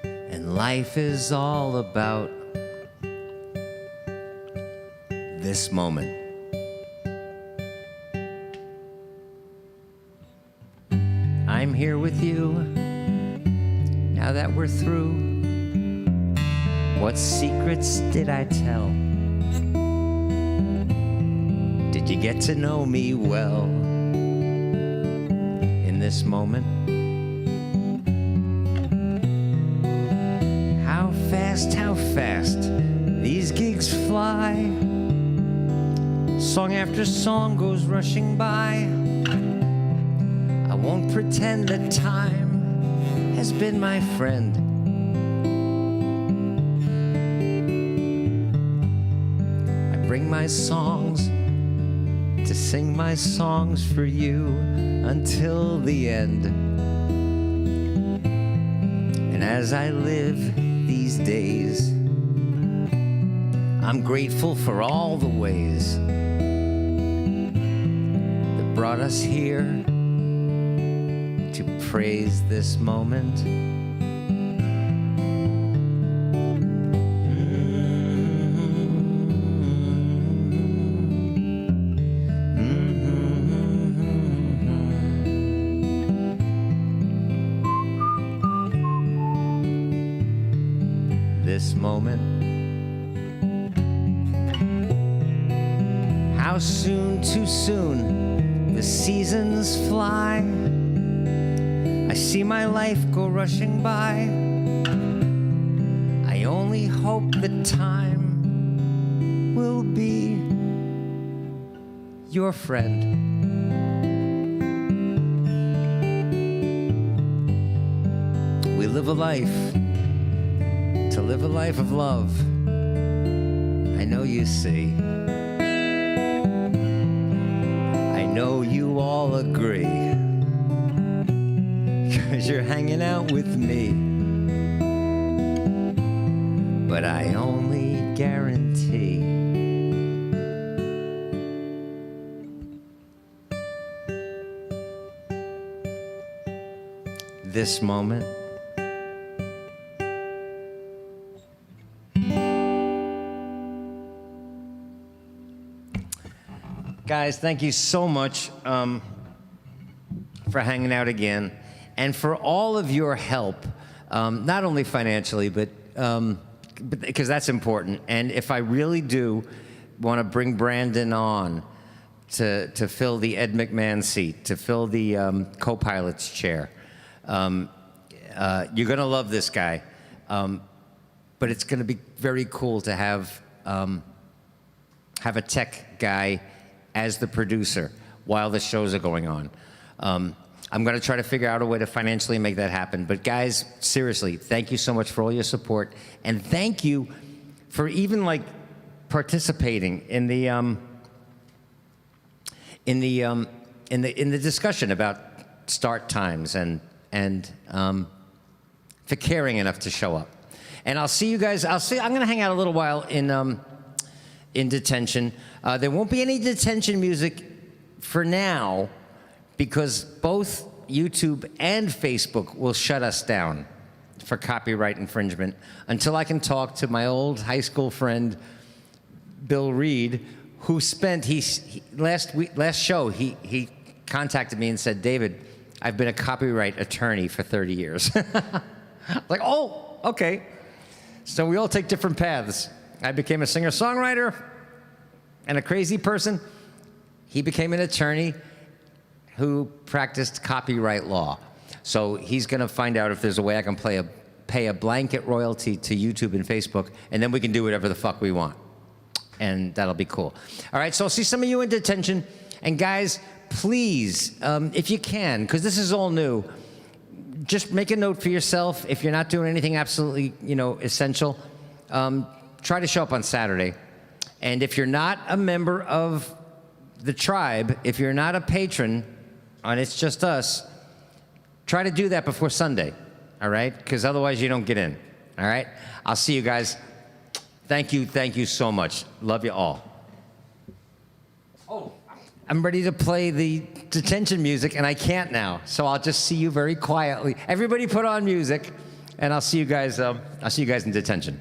And life is all about this moment. I'm here with you now that we're through. What secrets did I tell? Did you get to know me well in this moment? How fast these gigs fly. Song after song goes rushing by. I won't pretend that time has been my friend. I bring my songs to sing my songs for you until the end. And as I live these days, I'm grateful for all the ways that brought us here to praise this moment. This moment. How soon, too soon, the seasons fly. I see my life go rushing by. I only hope that time will be your friend. We live a life to live a life of love. I know you see. I know you all agree. 'Cause you're hanging out with me. But I only guarantee this moment. Guys, thank you so much for hanging out again, and for all of your help, not only financially, but because that's important. And if I really do want to bring Brandon on to fill the Ed McMahon seat, to fill the co-pilot's chair, you're going to love this guy. But it's going to be very cool to have a tech guy as the producer while the shows are going on. I'm going to try to figure out a way to financially make that happen. But guys, seriously, thank you so much for all your support, and thank you for even like participating in the discussion about start times and for caring enough to show up. And I'll see you guys. I'm going to hang out a little while in detention. There won't be any detention music for now because both YouTube and Facebook will shut us down for copyright infringement until I can talk to my old high school friend, Bill Reed, who spent, last show, he contacted me and said, David, I've been a copyright attorney for 30 years. Like, oh, okay. So we all take different paths. I became a singer-songwriter and a crazy person. He became an attorney who practiced copyright law. So he's gonna find out if there's a way I can pay a blanket royalty to YouTube and Facebook, and then we can do whatever the fuck we want. And that'll be cool. All right, so I'll see some of you in detention. And guys, please, if you can, because this is all new, just make a note for yourself if you're not doing anything absolutely, essential. try to show up on Saturday. And if you're not a member of the tribe, if you're not a patron on It's Just Us, try to do that before Sunday, all right? Because otherwise you don't get in, all right? I'll see you guys. Thank you so much. Love you all. Oh, I'm ready to play the detention music, and I can't now, so I'll just see you very quietly. Everybody put on music, and I'll see you guys in detention.